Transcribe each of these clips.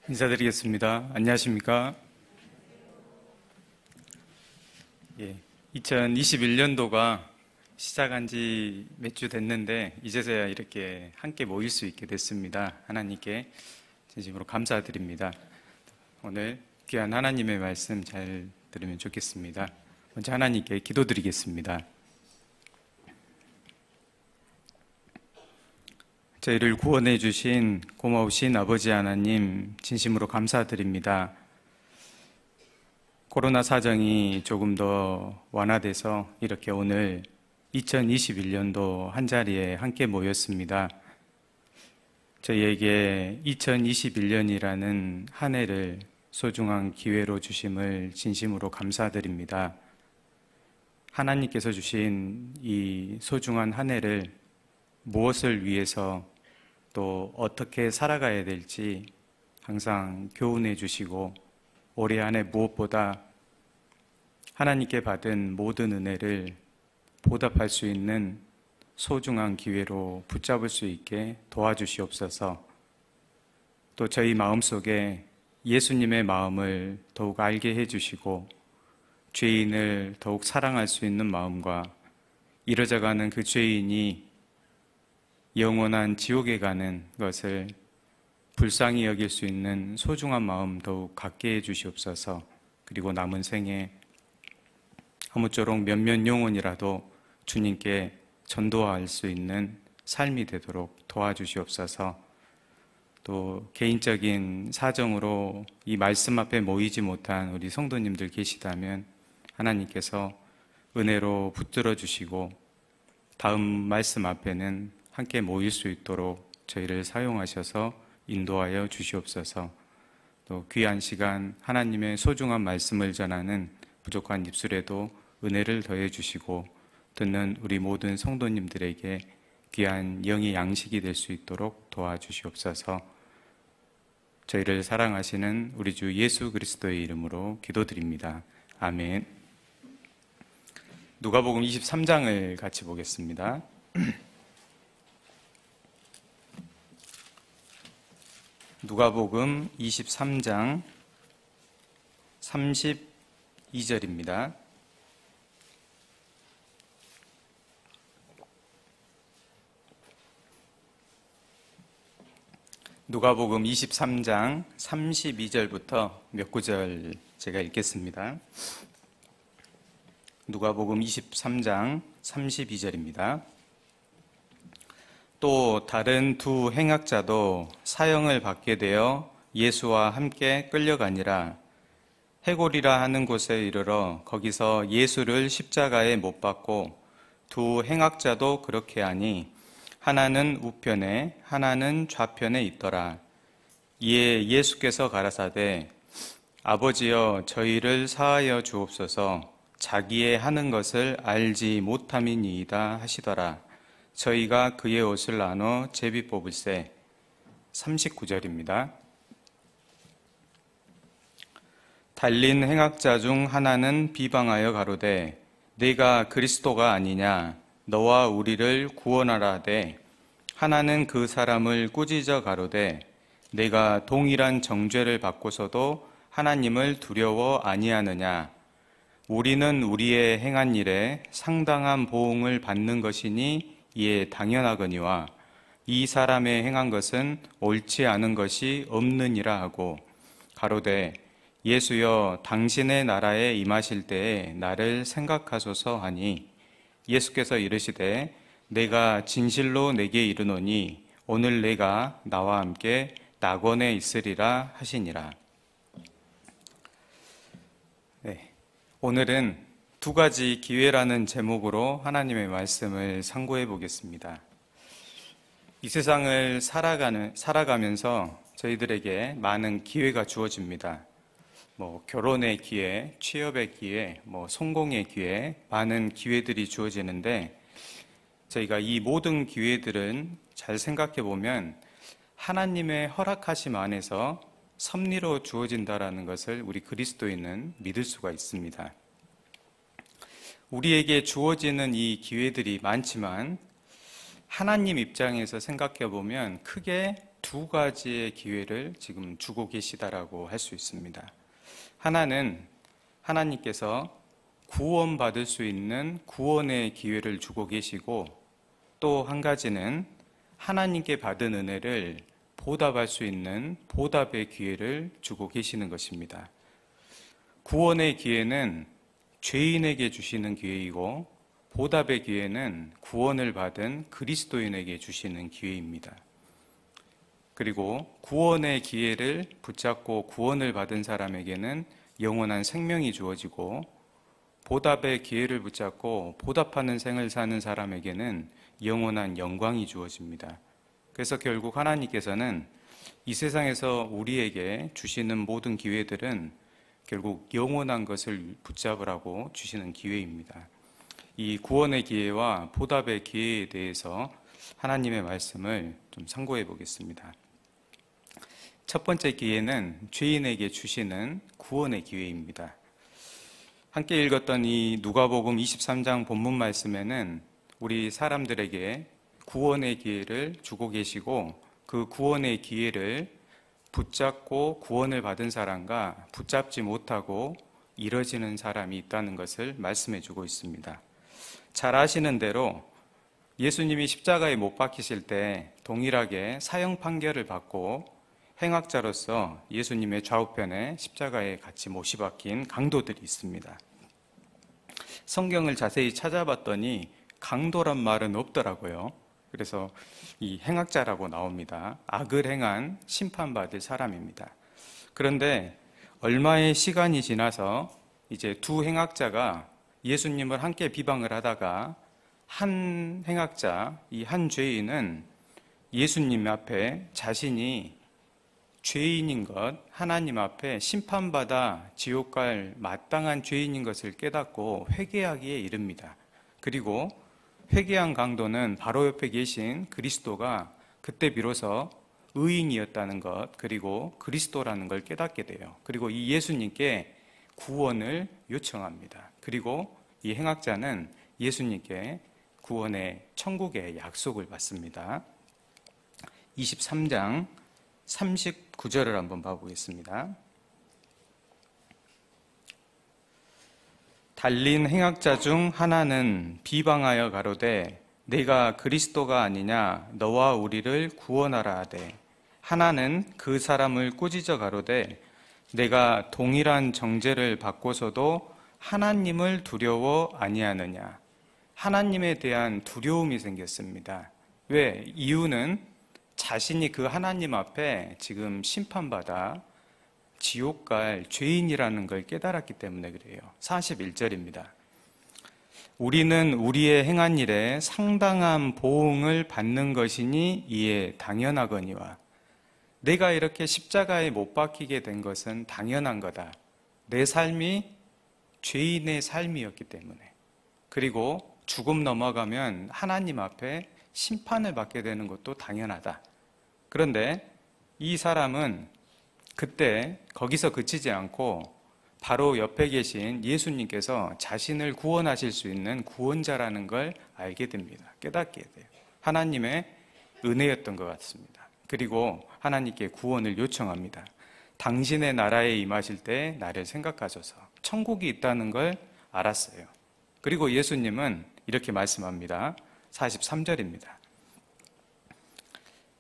인사드리겠습니다. 안녕하십니까? 2021년도가 시작한 지 몇 주 됐는데 이제서야 이렇게 함께 모일 수 있게 됐습니다. 하나님께 진심으로 감사드립니다. 오늘 귀한 하나님의 말씀 잘 들으면 좋겠습니다. 먼저 하나님께 기도드리겠습니다. 저희를 구원해 주신 고마우신 아버지 하나님 진심으로 감사드립니다. 코로나 사정이 조금 더 완화돼서 이렇게 오늘 2021년도 한자리에 함께 모였습니다. 저희에게 2021년이라는 한 해를 소중한 기회로 주심을 진심으로 감사드립니다. 하나님께서 주신 이 소중한 한 해를 무엇을 위해서 또 어떻게 살아가야 될지 항상 교훈해 주시고 올해 한 해 무엇보다 하나님께 받은 모든 은혜를 보답할 수 있는 소중한 기회로 붙잡을 수 있게 도와주시옵소서. 또 저희 마음속에 예수님의 마음을 더욱 알게 해주시고 죄인을 더욱 사랑할 수 있는 마음과 이뤄져가는 그 죄인이 영원한 지옥에 가는 것을 불쌍히 여길 수 있는 소중한 마음 더욱 갖게 해주시옵소서. 그리고 남은 생에 아무쪼록 몇몇 영혼이라도 주님께 전도할 수 있는 삶이 되도록 도와주시옵소서. 또 개인적인 사정으로 이 말씀 앞에 모이지 못한 우리 성도님들 계시다면 하나님께서 은혜로 붙들어 주시고 다음 말씀 앞에는 함께 모일 수 있도록 저희를 사용하셔서 인도하여 주시옵소서. 또 귀한 시간 하나님의 소중한 말씀을 전하는 부족한 입술에도 은혜를 더해 주시고 듣는 우리 모든 성도님들에게 귀한 영의 양식이 될 수 있도록 도와주시옵소서. 저희를 사랑하시는 우리 주 예수 그리스도의 이름으로 기도드립니다. 아멘. 누가복음 23장을 같이 보겠습니다. 누가복음 23장 32절입니다. 누가복음 23장 32절부터 몇 구절 제가 읽겠습니다. 누가복음 23장 32절입니다. 또 다른 두 행악자도 사형을 받게 되어 예수와 함께 끌려가니라. 해골이라 하는 곳에 이르러 거기서 예수를 십자가에 못 박고 두 행악자도 그렇게 하니 하나는 우편에 하나는 좌편에 있더라. 이에 예수께서 가라사대 아버지여 저희를 사하여 주옵소서. 자기의 하는 것을 알지 못함이니이다 하시더라. 저희가 그의 옷을 나눠 제비 뽑을세. 39절입니다. 달린 행악자 중 하나는 비방하여 가로되 네가 그리스도가 아니냐 너와 우리를 구원하라 하되 하나는 그 사람을 꾸짖어 가로되 내가 동일한 정죄를 받고서도 하나님을 두려워 아니하느냐 우리는 우리의 행한 일에 상당한 보응을 받는 것이니 이에 당연하거니와 이 사람의 행한 것은 옳지 않은 것이 없느니라 하고 가로되 예수여 당신의 나라에 임하실 때에 나를 생각하소서 하니 예수께서 이르시되 내가 진실로 내게 이르노니 오늘 내가 나와 함께 낙원에 있으리라 하시니라. 네, 오늘은 두 가지 기회라는 제목으로 하나님의 말씀을 상고해 보겠습니다. 이 세상을 살아가면서 저희들에게 많은 기회가 주어집니다. 결혼의 기회, 취업의 기회, 성공의 기회, 많은 기회들이 주어지는데 저희가 이 모든 기회들은 잘 생각해 보면 하나님의 허락하심 안에서 섭리로 주어진다라는 것을 우리 그리스도인은 믿을 수가 있습니다. 우리에게 주어지는 이 기회들이 많지만 하나님 입장에서 생각해 보면 크게 두 가지의 기회를 지금 주고 계시다라고 할 수 있습니다. 하나는 하나님께서 구원받을 수 있는 구원의 기회를 주고 계시고, 또 한 가지는 하나님께 받은 은혜를 보답할 수 있는 보답의 기회를 주고 계시는 것입니다. 구원의 기회는 죄인에게 주시는 기회이고, 보답의 기회는 구원을 받은 그리스도인에게 주시는 기회입니다. 그리고 구원의 기회를 붙잡고 구원을 받은 사람에게는 영원한 생명이 주어지고, 보답의 기회를 붙잡고 보답하는 생을 사는 사람에게는 영원한 영광이 주어집니다. 그래서 결국 하나님께서는 이 세상에서 우리에게 주시는 모든 기회들은 결국 영원한 것을 붙잡으라고 주시는 기회입니다. 이 구원의 기회와 보답의 기회에 대해서 하나님의 말씀을 좀 상고해 보겠습니다. 첫 번째 기회는 죄인에게 주시는 구원의 기회입니다. 함께 읽었던 이 누가복음 23장 본문 말씀에는 우리 사람들에게 구원의 기회를 주고 계시고, 그 구원의 기회를 붙잡고 구원을 받은 사람과 붙잡지 못하고 이뤄지는 사람이 있다는 것을 말씀해 주고 있습니다. 잘 아시는 대로 예수님이 십자가에 못 박히실 때 동일하게 사형 판결을 받고 행악자로서 예수님의 좌우편에 십자가에 같이 못이 박힌 강도들이 있습니다. 성경을 자세히 찾아봤더니 강도란 말은 없더라고요. 그래서 이 행악자라고 나옵니다. 악을 행한 심판받을 사람입니다. 그런데 얼마의 시간이 지나서 이제 두 행악자가 예수님을 함께 비방을 하다가 한 행악자, 이 한 죄인은 예수님 앞에 자신이 죄인인 것, 하나님 앞에 심판받아 지옥 갈 마땅한 죄인인 것을 깨닫고 회개하기에 이릅니다. 그리고 회개한 강도는 바로 옆에 계신 그리스도가 그때 비로소 의인이었다는 것, 그리고 그리스도라는 걸 깨닫게 돼요. 그리고 이 예수님께 구원을 요청합니다. 그리고 이 행악자는 예수님께 구원의 천국의 약속을 받습니다. 23장 39절을 한번 봐보겠습니다. 달린 행악자 중 하나는 비방하여 가로되 내가 그리스도가 아니냐 너와 우리를 구원하라 하되, 하나는 그 사람을 꾸짖어 가로되 내가 동일한 정죄를 받고서도 하나님을 두려워 아니하느냐. 하나님에 대한 두려움이 생겼습니다. 왜? 이유는 자신이 그 하나님 앞에 지금 심판받아 지옥 갈 죄인이라는 걸 깨달았기 때문에 그래요. 41절입니다. 우리는 우리의 행한 일에 상당한 보응을 받는 것이니 이에 당연하거니와. 내가 이렇게 십자가에 못 박히게 된 것은 당연한 거다. 내 삶이 죄인의 삶이었기 때문에. 그리고 죽음 넘어가면 하나님 앞에 심판을 받게 되는 것도 당연하다. 그런데 이 사람은 그때 거기서 그치지 않고 바로 옆에 계신 예수님께서 자신을 구원하실 수 있는 구원자라는 걸 알게 됩니다. 깨닫게 돼요. 하나님의 은혜였던 것 같습니다. 그리고 하나님께 구원을 요청합니다. 당신의 나라에 임하실 때 나를 생각하소서. 천국이 있다는 걸 알았어요. 그리고 예수님은 이렇게 말씀합니다. 43절입니다.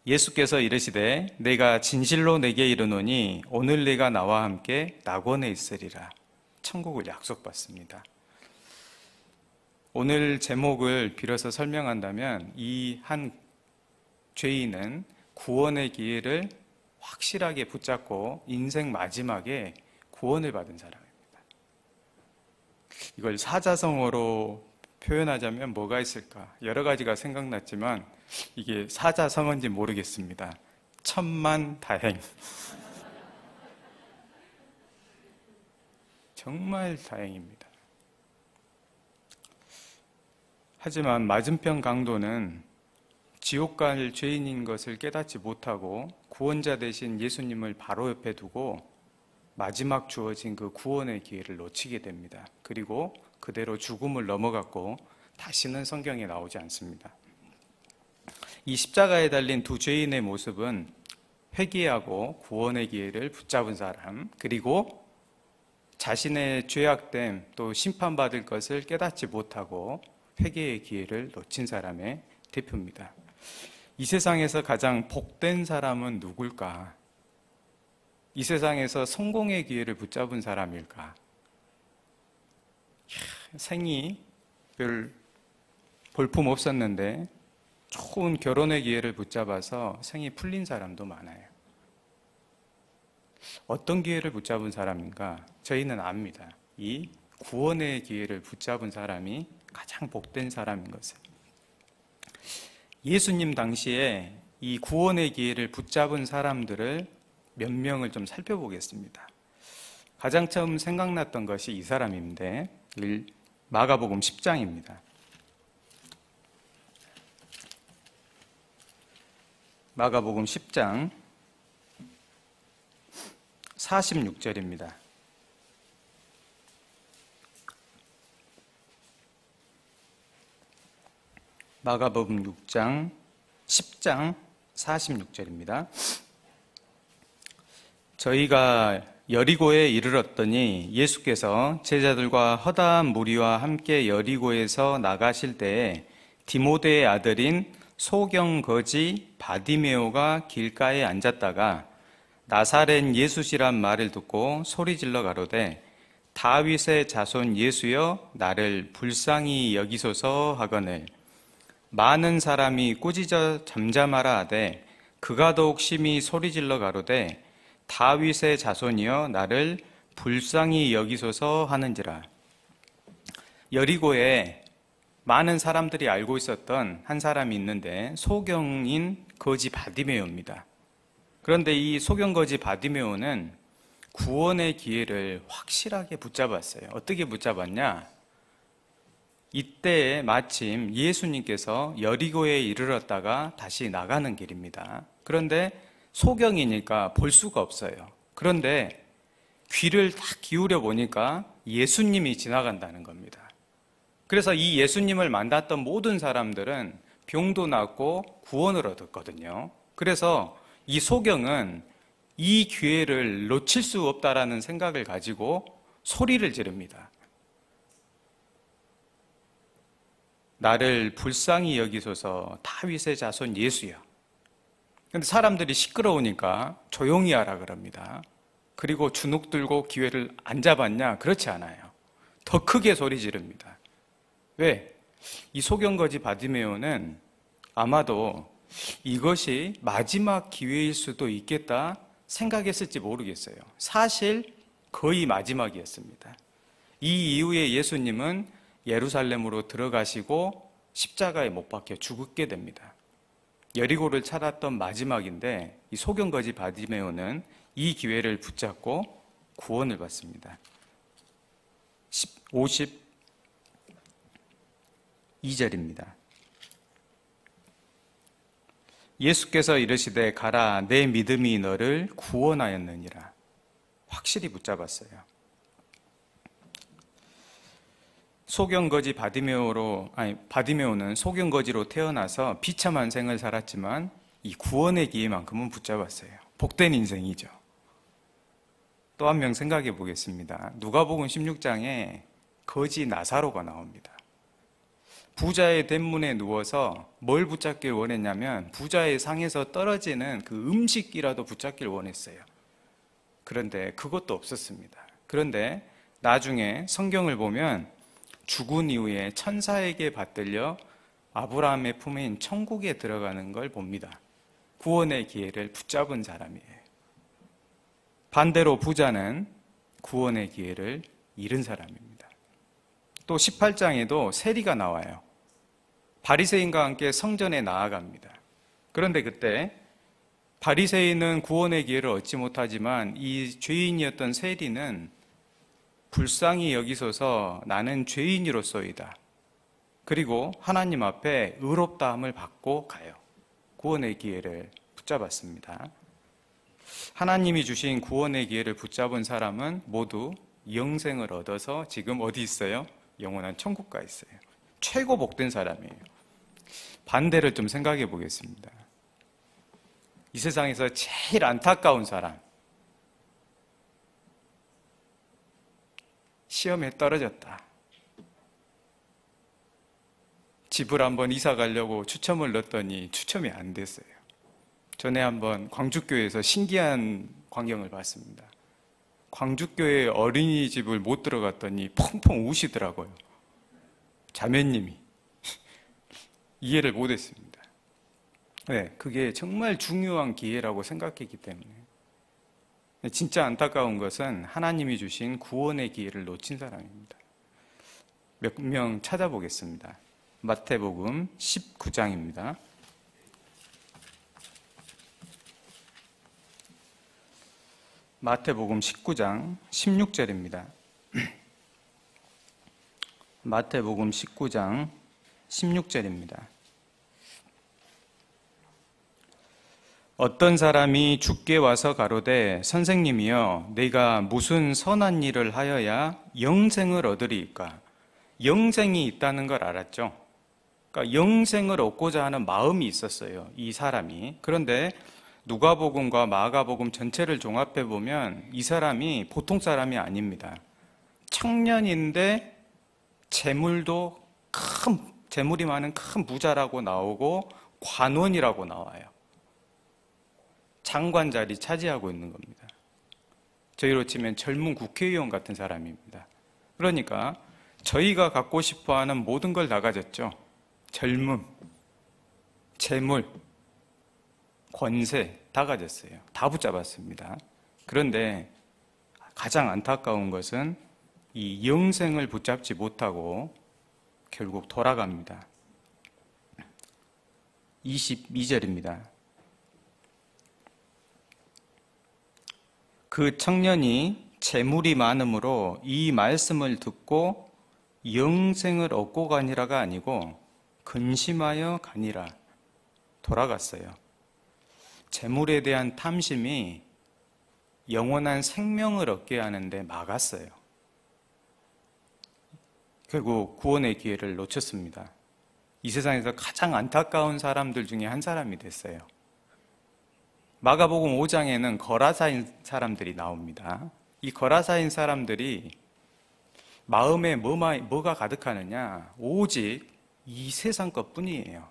예수께서 이르시되 내가 진실로 내게 이르노니 오늘 네가 나와 함께 낙원에 있으리라. 천국을 약속받습니다. 오늘 제목을 빌어서 설명한다면 이 한 죄인은 구원의 기회를 확실하게 붙잡고 인생 마지막에 구원을 받은 사람입니다. 이걸 사자성어로 표현하자면 뭐가 있을까? 여러 가지가 생각났지만 이게 사자성어인지 모르겠습니다. 천만다행. 정말 다행입니다. 하지만 맞은편 강도는 지옥 갈 죄인인 것을 깨닫지 못하고 구원자 되신 예수님을 바로 옆에 두고 마지막 주어진 그 구원의 기회를 놓치게 됩니다. 그리고 그대로 죽음을 넘어갔고 다시는 성경에 나오지 않습니다. 이 십자가에 달린 두 죄인의 모습은 회개하고 구원의 기회를 붙잡은 사람, 그리고 자신의 죄악됨 또 심판받을 것을 깨닫지 못하고 회개의 기회를 놓친 사람의 대표입니다. 이 세상에서 가장 복된 사람은 누굴까? 이 세상에서 성공의 기회를 붙잡은 사람일까? 생이 별 볼품 없었는데 좋은 결혼의 기회를 붙잡아서 생이 풀린 사람도 많아요. 어떤 기회를 붙잡은 사람인가? 저희는 압니다. 이 구원의 기회를 붙잡은 사람이 가장 복된 사람인 것을. 예수님 당시에 이 구원의 기회를 붙잡은 사람들을 몇 명을 좀 살펴보겠습니다. 가장 처음 생각났던 것이 이 사람인데 마가복음 10장입니다. 마가복음 10장 46절입니다. 마가복음 6장 10장 46절입니다. 저희가 여리고에 이르렀더니 예수께서 제자들과 허다한 무리와 함께 여리고에서 나가실 때에 디모데의 아들인 소경거지 바디메오가 길가에 앉았다가 나사렛 예수시란 말을 듣고 소리질러 가로되 다윗의 자손 예수여 나를 불쌍히 여기소서 하거늘 많은 사람이 꾸짖어 잠잠하라 하되 그가 더욱 심히 소리질러 가로되 다윗의 자손이여 나를 불쌍히 여기소서 하는지라. 여리고에 많은 사람들이 알고 있었던 한 사람이 있는데 소경인 거지 바디메오입니다. 그런데 이 소경거지 바디메오는 구원의 기회를 확실하게 붙잡았어요. 어떻게 붙잡았냐? 이때에 마침 예수님께서 여리고에 이르렀다가 다시 나가는 길입니다. 그런데 소경이니까 볼 수가 없어요. 그런데 귀를 딱 기울여 보니까 예수님이 지나간다는 겁니다. 그래서 이 예수님을 만났던 모든 사람들은 병도 낫고 구원을 얻었거든요. 그래서 이 소경은 이 기회를 놓칠 수 없다라는 생각을 가지고 소리를 지릅니다. 나를 불쌍히 여기소서 다윗의 자손 예수여. 근데 사람들이 시끄러우니까 조용히 하라 그럽니다. 그리고 주눅 들고 기회를 안 잡았냐? 그렇지 않아요. 더 크게 소리 지릅니다. 왜? 이 소경거지 바디메오는 아마도 이것이 마지막 기회일 수도 있겠다 생각했을지 모르겠어요. 사실 거의 마지막이었습니다. 이 이후에 예수님은 예루살렘으로 들어가시고 십자가에 못 박혀 죽게 됩니다. 여리고를 찾았던 마지막인데 이 소경거지 바디메오는 이 기회를 붙잡고 구원을 받습니다. 52절입니다. 예수께서 이르시되 가라 내 믿음이 너를 구원하였느니라. 확실히 붙잡았어요. 바디메오는 소경거지로 태어나서 비참한 생을 살았지만 이 구원의 기회만큼은 붙잡았어요. 복된 인생이죠. 또 한 명 생각해 보겠습니다. 누가복음 16장에 거지 나사로가 나옵니다. 부자의 대문에 누워서 뭘 붙잡길 원했냐면 부자의 상에서 떨어지는 그 음식이라도 붙잡길 원했어요. 그런데 그것도 없었습니다. 그런데 나중에 성경을 보면 죽은 이후에 천사에게 받들려 아브라함의 품인 천국에 들어가는 걸 봅니다. 구원의 기회를 붙잡은 사람이에요. 반대로 부자는 구원의 기회를 잃은 사람입니다. 또 18장에도 세리가 나와요. 바리새인과 함께 성전에 나아갑니다. 그런데 그때 바리새인은 구원의 기회를 얻지 못하지만 이 죄인이었던 세리는 불쌍히 여기소서 나는 죄인이로소이다. 그리고 하나님 앞에 의롭다함을 받고 가요. 구원의 기회를 붙잡았습니다. 하나님이 주신 구원의 기회를 붙잡은 사람은 모두 영생을 얻어서 지금 어디 있어요? 영원한 천국 가 있어요. 최고 복된 사람이에요. 반대를 좀 생각해 보겠습니다. 이 세상에서 제일 안타까운 사람. 시험에 떨어졌다. 집을 한번 이사 가려고 추첨을 넣었더니 추첨이 안 됐어요. 전에 한번 광주교회에서 신기한 광경을 봤습니다. 광주교회 어린이집을 못 들어갔더니 펑펑 우시더라고요. 자매님이. 이해를 못했습니다. 네, 그게 정말 중요한 기회라고 생각했기 때문에. 진짜 안타까운 것은 하나님이 주신 구원의 기회를 놓친 사람입니다. 몇 명 찾아보겠습니다. 마태복음 19장입니다. 마태복음 19장 16절입니다. 마태복음 19장 16절입니다. 어떤 사람이 주께 와서 가로되 선생님이여 내가 무슨 선한 일을 하여야 영생을 얻으리이까? 영생이 있다는 걸 알았죠. 그러니까 영생을 얻고자 하는 마음이 있었어요, 이 사람이. 그런데 누가복음과 마가복음 전체를 종합해 보면 이 사람이 보통 사람이 아닙니다. 청년인데 재물이 많은 큰 부자라고 나오고 관원이라고 나와요. 장관 자리 차지하고 있는 겁니다. 저희로 치면 젊은 국회의원 같은 사람입니다. 그러니까 저희가 갖고 싶어하는 모든 걸 다 가졌죠. 젊음, 재물, 권세 다 가졌어요. 다 붙잡았습니다. 그런데 가장 안타까운 것은 이 영생을 붙잡지 못하고 결국 돌아갑니다. 22절입니다. 그 청년이 재물이 많음으로 이 말씀을 듣고 영생을 얻고 가니라가 아니고 근심하여 가니라. 돌아갔어요. 재물에 대한 탐심이 영원한 생명을 얻게 하는데 막았어요. 결국 구원의 기회를 놓쳤습니다. 이 세상에서 가장 안타까운 사람들 중에 한 사람이 됐어요. 마가복음 5장에는 거라사인 사람들이 나옵니다. 이 거라사인 사람들이 마음에 뭐가 가득하느냐? 오직 이 세상 것뿐이에요.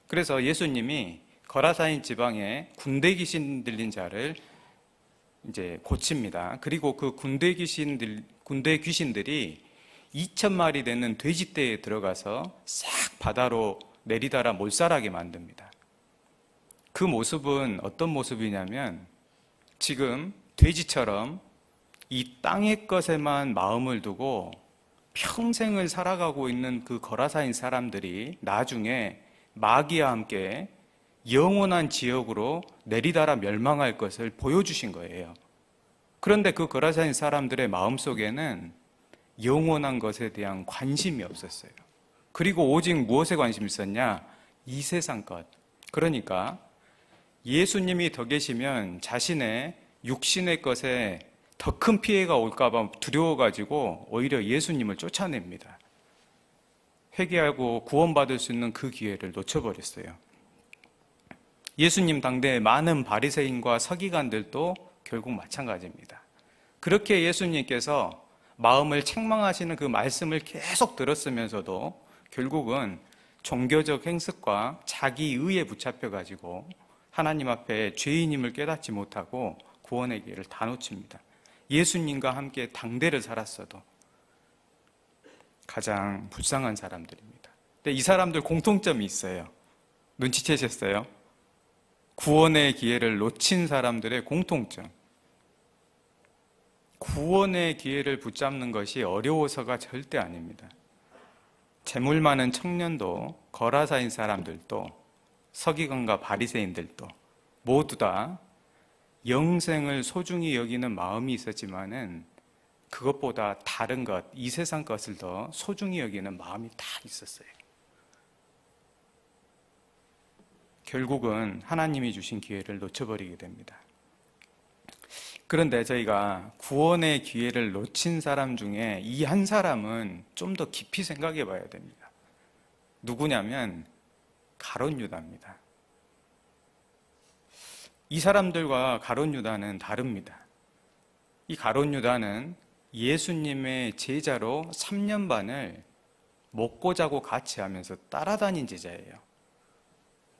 그래서 예수님이 거라사인 지방에 군대 귀신 들린 자를 이제 고칩니다. 그리고 그 군대 귀신들이 2,000마리 되는 돼지떼에 들어가서 싹 바다로 내리달아 몰살하게 만듭니다. 그 모습은 어떤 모습이냐면 지금 돼지처럼 이 땅의 것에만 마음을 두고 평생을 살아가고 있는 그 거라사인 사람들이 나중에 마귀와 함께 영원한 지옥으로 내리달아 멸망할 것을 보여주신 거예요. 그런데 그 거라사인 사람들의 마음속에는 영원한 것에 대한 관심이 없었어요. 그리고 오직 무엇에 관심이 있었냐? 이 세상 것. 그러니까 예수님이 더 계시면 자신의 육신의 것에 더 큰 피해가 올까봐 두려워가지고 오히려 예수님을 쫓아냅니다. 회개하고 구원받을 수 있는 그 기회를 놓쳐버렸어요. 예수님 당대의 많은 바리새인과 서기관들도 결국 마찬가지입니다. 그렇게 예수님께서 마음을 책망하시는 그 말씀을 계속 들었으면서도 결국은 종교적 행습과 자기 의에 붙잡혀가지고 하나님 앞에 죄인임을 깨닫지 못하고 구원의 기회를 다 놓칩니다. 예수님과 함께 당대를 살았어도 가장 불쌍한 사람들입니다. 근데 이 사람들 공통점이 있어요. 눈치채셨어요? 구원의 기회를 놓친 사람들의 공통점. 구원의 기회를 붙잡는 것이 어려워서가 절대 아닙니다. 재물 많은 청년도, 거라사인 사람들도, 서기관과 바리새인들도 모두 다 영생을 소중히 여기는 마음이 있었지만은 그것보다 다른 것, 이 세상 것을 더 소중히 여기는 마음이 다 있었어요. 결국은 하나님이 주신 기회를 놓쳐버리게 됩니다. 그런데 저희가 구원의 기회를 놓친 사람 중에 이 한 사람은 좀 더 깊이 생각해 봐야 됩니다. 누구냐면 가룟 유다입니다. 이 사람들과 가룟 유다는 다릅니다. 이 가룟 유다는 예수님의 제자로 3년 반을 먹고 자고 같이 하면서 따라다닌 제자예요.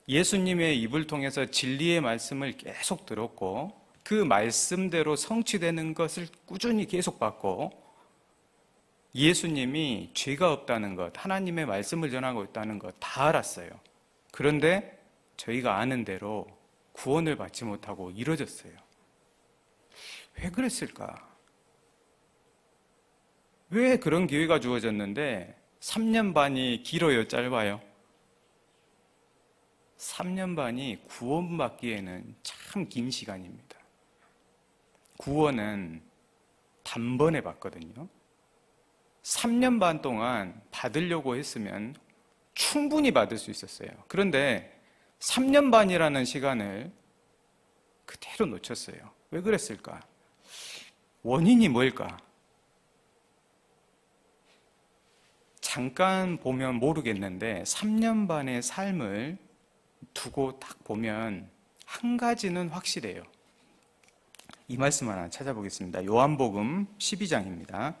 예수님의 입을 통해서 진리의 말씀을 계속 들었고 그 말씀대로 성취되는 것을 꾸준히 계속 받고 예수님이 죄가 없다는 것, 하나님의 말씀을 전하고 있다는 것 다 알았어요. 그런데 저희가 아는 대로 구원을 받지 못하고 이뤄졌어요. 왜 그랬을까? 왜 그런 기회가 주어졌는데 3년 반이 길어요, 짧아요? 3년 반이 구원받기에는 참 긴 시간입니다. 구원은 단번에 받거든요. 3년 반 동안 받으려고 했으면 충분히 받을 수 있었어요. 그런데 3년 반이라는 시간을 그대로 놓쳤어요. 왜 그랬을까? 원인이 뭘까? 잠깐 보면 모르겠는데 3년 반의 삶을 두고 딱 보면 한 가지는 확실해요. 이 말씀 하나 찾아보겠습니다. 요한복음 12장입니다.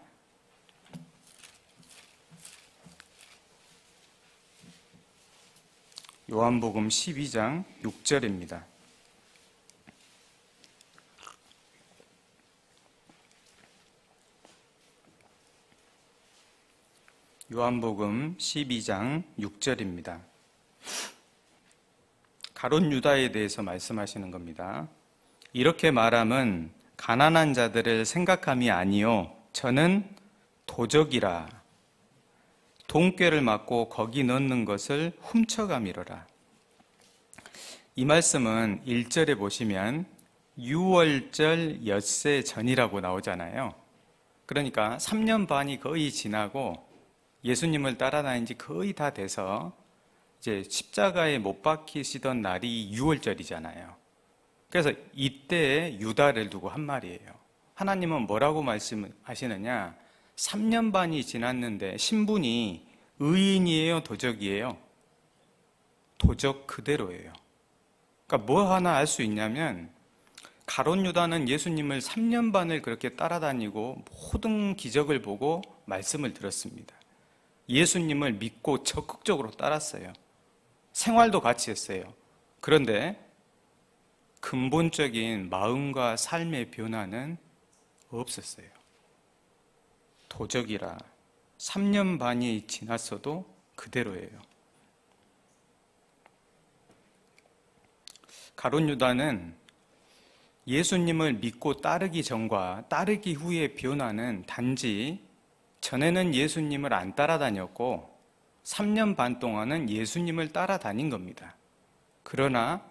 요한복음 12장 6절입니다. 요한복음 12장 6절입니다. 가룟 유다에 대해서 말씀하시는 겁니다. 이렇게 말함은 가난한 자들을 생각함이 아니요 저는 도적이라 돈꾀를 맞고 거기 넣는 것을 훔쳐가미로라. 이 말씀은 1절에 보시면 6월절 엿새 전이라고 나오잖아요. 그러니까 3년 반이 거의 지나고 예수님을 따라다닌 지 거의 다 돼서 이제 십자가에 못 박히시던 날이 6월절이잖아요. 그래서 이때에 유다를 두고 한 말이에요. 하나님은 뭐라고 말씀하시느냐? 3년 반이 지났는데 신분이 의인이에요? 도적이에요? 도적 그대로예요. 그러니까 뭐 하나 알 수 있냐면 가룟 유다는 예수님을 3년 반을 그렇게 따라다니고 모든 기적을 보고 말씀을 들었습니다. 예수님을 믿고 적극적으로 따랐어요. 생활도 같이 했어요. 그런데 근본적인 마음과 삶의 변화는 없었어요. 도적이라 3년 반이 지났어도 그대로예요. 가룟 유다는 예수님을 믿고 따르기 전과 따르기 후의 변화는 단지 전에는 예수님을 안 따라다녔고 3년 반 동안은 예수님을 따라다닌 겁니다. 그러나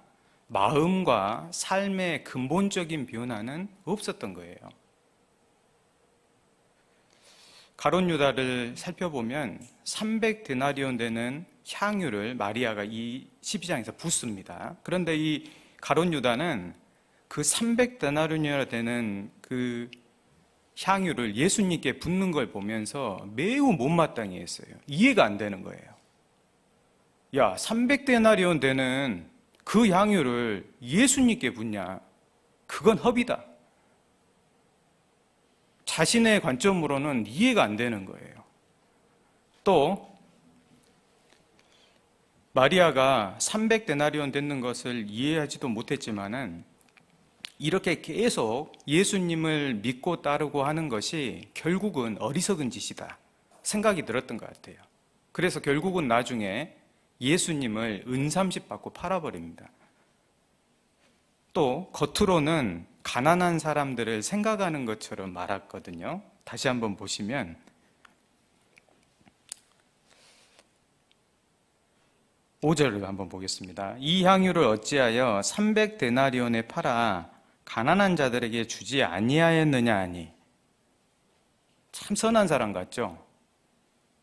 마음과 삶의 근본적인 변화는 없었던 거예요. 가룟 유다를 살펴보면 300데나리온 되는 향유를 마리아가 이 12장에서 붓습니다. 그런데 이 가룟 유다는 그 300데나리온이나 되는 그 향유를 예수님께 붓는 걸 보면서 매우 못마땅해 했어요. 이해가 안 되는 거예요. 야, 300데나리온 되는 그 향유를 예수님께 붓냐? 그건 허비다. 자신의 관점으로는 이해가 안 되는 거예요. 또 마리아가 300데나리온 되는 것을 이해하지도 못했지만은 이렇게 계속 예수님을 믿고 따르고 하는 것이 결국은 어리석은 짓이다 생각이 들었던 것 같아요. 그래서 결국은 나중에 예수님을 은30 받고 팔아버립니다. 또 겉으로는 가난한 사람들을 생각하는 것처럼 말했거든요. 다시 한번 보시면 5절을 한번 보겠습니다. 이 향유를 어찌하여 300데나리온에 팔아 가난한 자들에게 주지 아니하였느냐 하니. 참 선한 사람 같죠?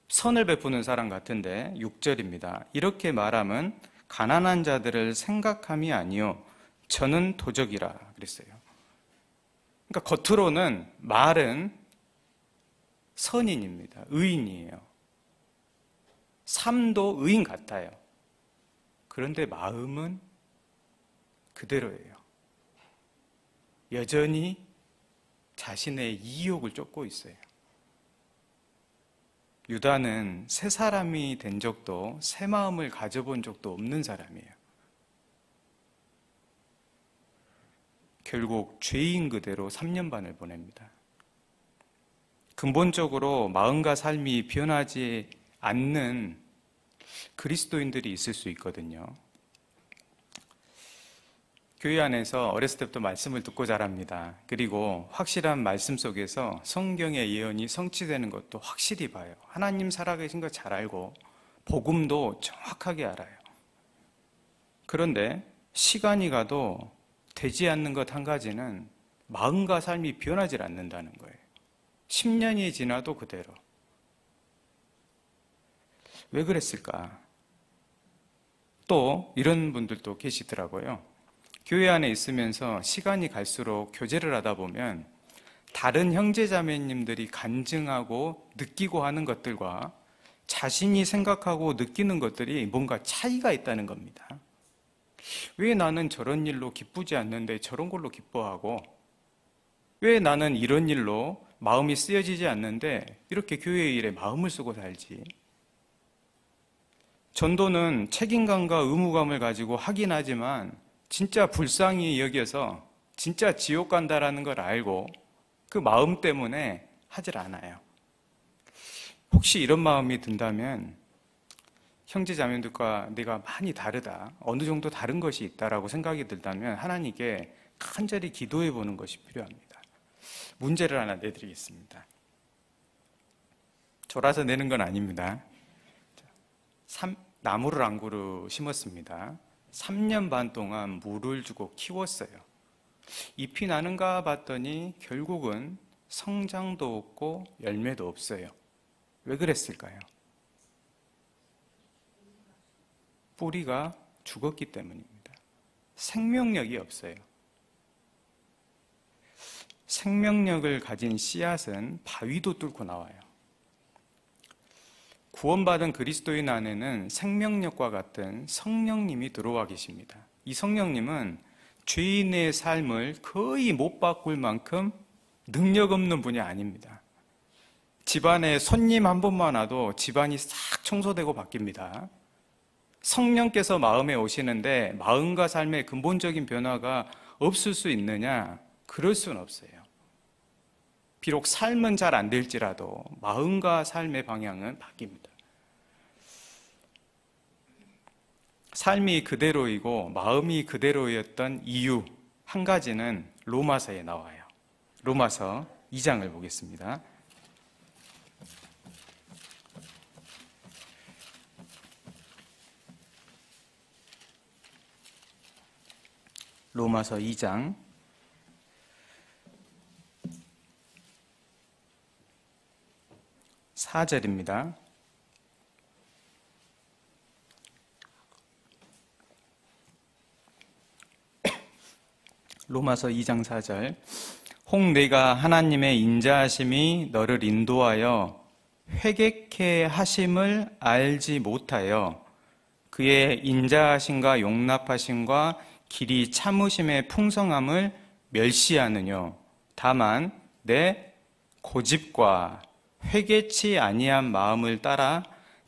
선을 베푸는 사람 같은데 6절입니다. 이렇게 말함은 가난한 자들을 생각함이 아니요 저는 도적이라 그랬어요. 그러니까 겉으로는 말은 선인입니다. 의인이에요. 삶도 의인 같아요. 그런데 마음은 그대로예요. 여전히 자신의 이욕을 쫓고 있어요. 유다는 새 사람이 된 적도, 새 마음을 가져본 적도 없는 사람이에요. 결국 죄인 그대로 3년 반을 보냅니다. 근본적으로 마음과 삶이 변하지 않는 그리스도인들이 있을 수 있거든요. 교회 안에서 어렸을 때부터 말씀을 듣고 자랍니다. 그리고 확실한 말씀 속에서 성경의 예언이 성취되는 것도 확실히 봐요. 하나님 살아계신 거 잘 알고 복음도 정확하게 알아요. 그런데 시간이 가도 되지 않는 것 한 가지는 마음과 삶이 변하지 않는다는 거예요. 10년이 지나도 그대로. 왜 그랬을까? 또 이런 분들도 계시더라고요. 교회 안에 있으면서 시간이 갈수록 교제를 하다 보면 다른 형제자매님들이 간증하고 느끼고 하는 것들과 자신이 생각하고 느끼는 것들이 뭔가 차이가 있다는 겁니다. 왜 나는 저런 일로 기쁘지 않는데 저런 걸로 기뻐하고, 왜 나는 이런 일로 마음이 쓰여지지 않는데 이렇게 교회의 일에 마음을 쓰고 살지? 전도는 책임감과 의무감을 가지고 하긴 하지만 진짜 불쌍히 여겨서 진짜 지옥 간다라는 걸 알고 그 마음 때문에 하질 않아요. 혹시 이런 마음이 든다면 형제 자매들과 내가 많이 다르다, 어느 정도 다른 것이 있다라고 생각이 들다면 하나님께 간절히 기도해 보는 것이 필요합니다. 문제를 하나 내드리겠습니다. 졸아서 내는 건 아닙니다. 나무를 한 그루 심었습니다. 3년 반 동안 물을 주고 키웠어요. 잎이 나는가 봤더니 결국은 성장도 없고 열매도 없어요. 왜 그랬을까요? 뿌리가 죽었기 때문입니다. 생명력이 없어요. 생명력을 가진 씨앗은 바위도 뚫고 나와요. 구원받은 그리스도인 안에는 생명력과 같은 성령님이 들어와 계십니다. 이 성령님은 죄인의 삶을 거의 못 바꿀 만큼 능력 없는 분이 아닙니다. 집안에 손님 한 번만 와도 집안이 싹 청소되고 바뀝니다. 성령께서 마음에 오시는데 마음과 삶의 근본적인 변화가 없을 수 있느냐? 그럴 수는 없어요. 비록 삶은 잘 안 될지라도 마음과 삶의 방향은 바뀝니다. 삶이 그대로이고 마음이 그대로였던 이유 한 가지는 로마서에 나와요. 로마서 2장을 보겠습니다. 로마서 2장 4절입니다. 로마서 2장 4절. 혹 내가 하나님의 인자하심이 너를 인도하여 회개케 하심을 알지 못하여 그의 인자하심과 용납하심과 길이 참으심의 풍성함을 멸시하느뇨. 다만 내 고집과 회개치 아니한 마음을 따라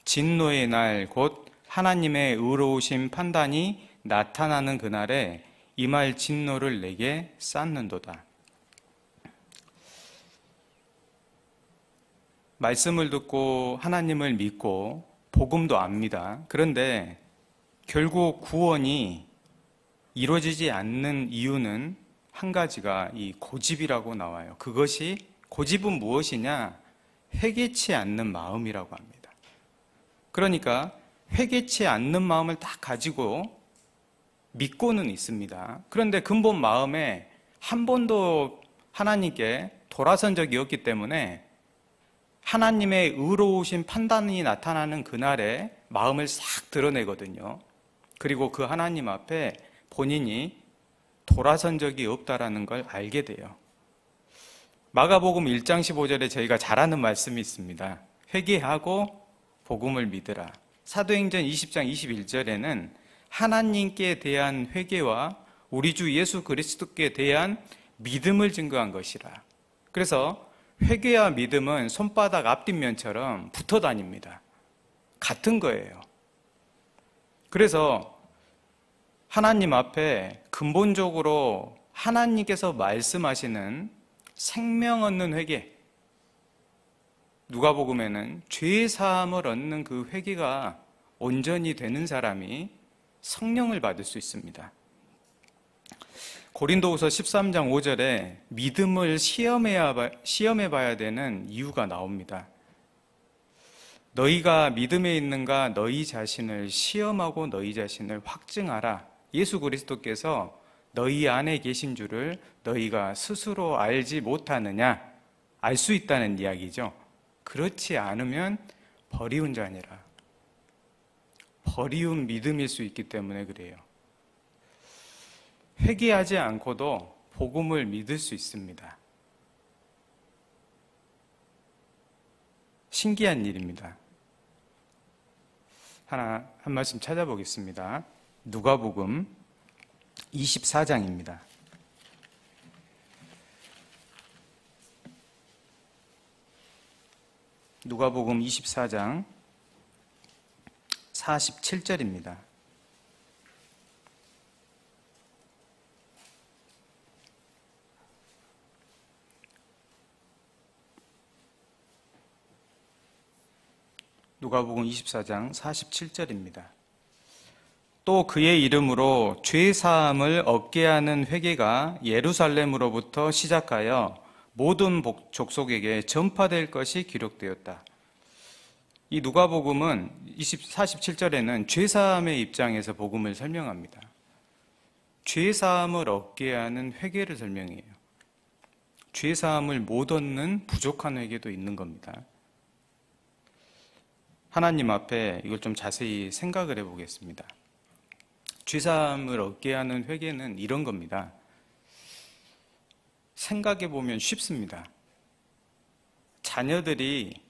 진노의 날 곧 하나님의 의로우신 판단이 나타나는 그날에 임할 진노를 내게 쌓는도다. 말씀을 듣고 하나님을 믿고 복음도 압니다. 그런데 결국 구원이 이루어지지 않는 이유는 한 가지가 이 고집이라고 나와요. 그것이 고집은 무엇이냐? 회개치 않는 마음이라고 합니다. 그러니까 회개치 않는 마음을 딱 가지고 믿고는 있습니다. 그런데 근본 마음에 한 번도 하나님께 돌아선 적이 없기 때문에 하나님의 의로우신 판단이 나타나는 그날에 마음을 싹 드러내거든요. 그리고 그 하나님 앞에 본인이 돌아선 적이 없다라는 걸 알게 돼요. 마가복음 1장 15절에 저희가 잘 아는 말씀이 있습니다. 회개하고 복음을 믿으라. 사도행전 20장 21절에는 하나님께 대한 회개와 우리 주 예수 그리스도께 대한 믿음을 증거한 것이라. 그래서 회개와 믿음은 손바닥 앞뒷면처럼 붙어 다닙니다. 같은 거예요. 그래서 하나님 앞에 근본적으로 하나님께서 말씀하시는 생명 얻는 회개, 누가복음에는 죄 사함을 얻는 그 회개가 온전히 되는 사람이 성령을 받을 수 있습니다. 고린도후서 13장 5절에 믿음을 시험해 봐야 되는 이유가 나옵니다. 너희가 믿음에 있는가 너희 자신을 시험하고 너희 자신을 확증하라. 예수 그리스도께서 너희 안에 계신 줄을 너희가 스스로 알지 못하느냐? 알 수 있다는 이야기죠. 그렇지 않으면 버리운 자니라. 버리운 믿음일 수 있기 때문에 그래요. 회개하지 않고도 복음을 믿을 수 있습니다. 신기한 일입니다. 한 말씀 찾아보겠습니다. 누가복음 24장입니다. 누가복음 24장 47절입니다. 누가복음 24장 47절입니다. 또 그의 이름으로 죄 사함을 얻게 하는 회개가 예루살렘으로부터 시작하여 모든 족속에게 전파될 것이 기록되었다. 이 누가복음은 47절에는 죄 사함의 입장에서 복음을 설명합니다. 죄 사함을 얻게 하는 회개를 설명해요. 죄 사함을 못 얻는 부족한 회개도 있는 겁니다. 하나님 앞에 이걸 좀 자세히 생각을 해보겠습니다. 죄사함을 얻게 하는 회개는 이런 겁니다. 생각해 보면 쉽습니다. 자녀들이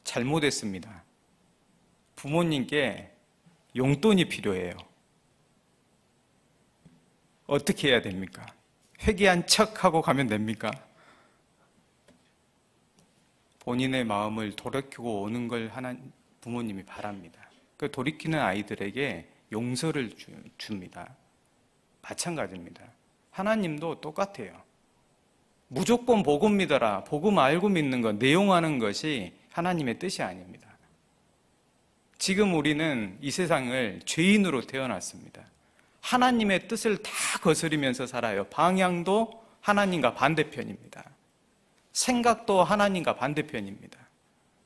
잘못했습니다. 부모님께 용돈이 필요해요. 어떻게 해야 됩니까? 회개한 척하고 가면 됩니까? 본인의 마음을 돌이키고 오는 걸 부모님이 바랍니다. 그 돌이키는 아이들에게 용서를 줍니다. 마찬가지입니다. 하나님도 똑같아요. 무조건 복음 믿어라, 복음 알고 믿는 것, 내용하는 것이 하나님의 뜻이 아닙니다. 지금 우리는 이 세상을 죄인으로 태어났습니다. 하나님의 뜻을 다 거스르면서 살아요. 방향도 하나님과 반대편입니다. 생각도 하나님과 반대편입니다.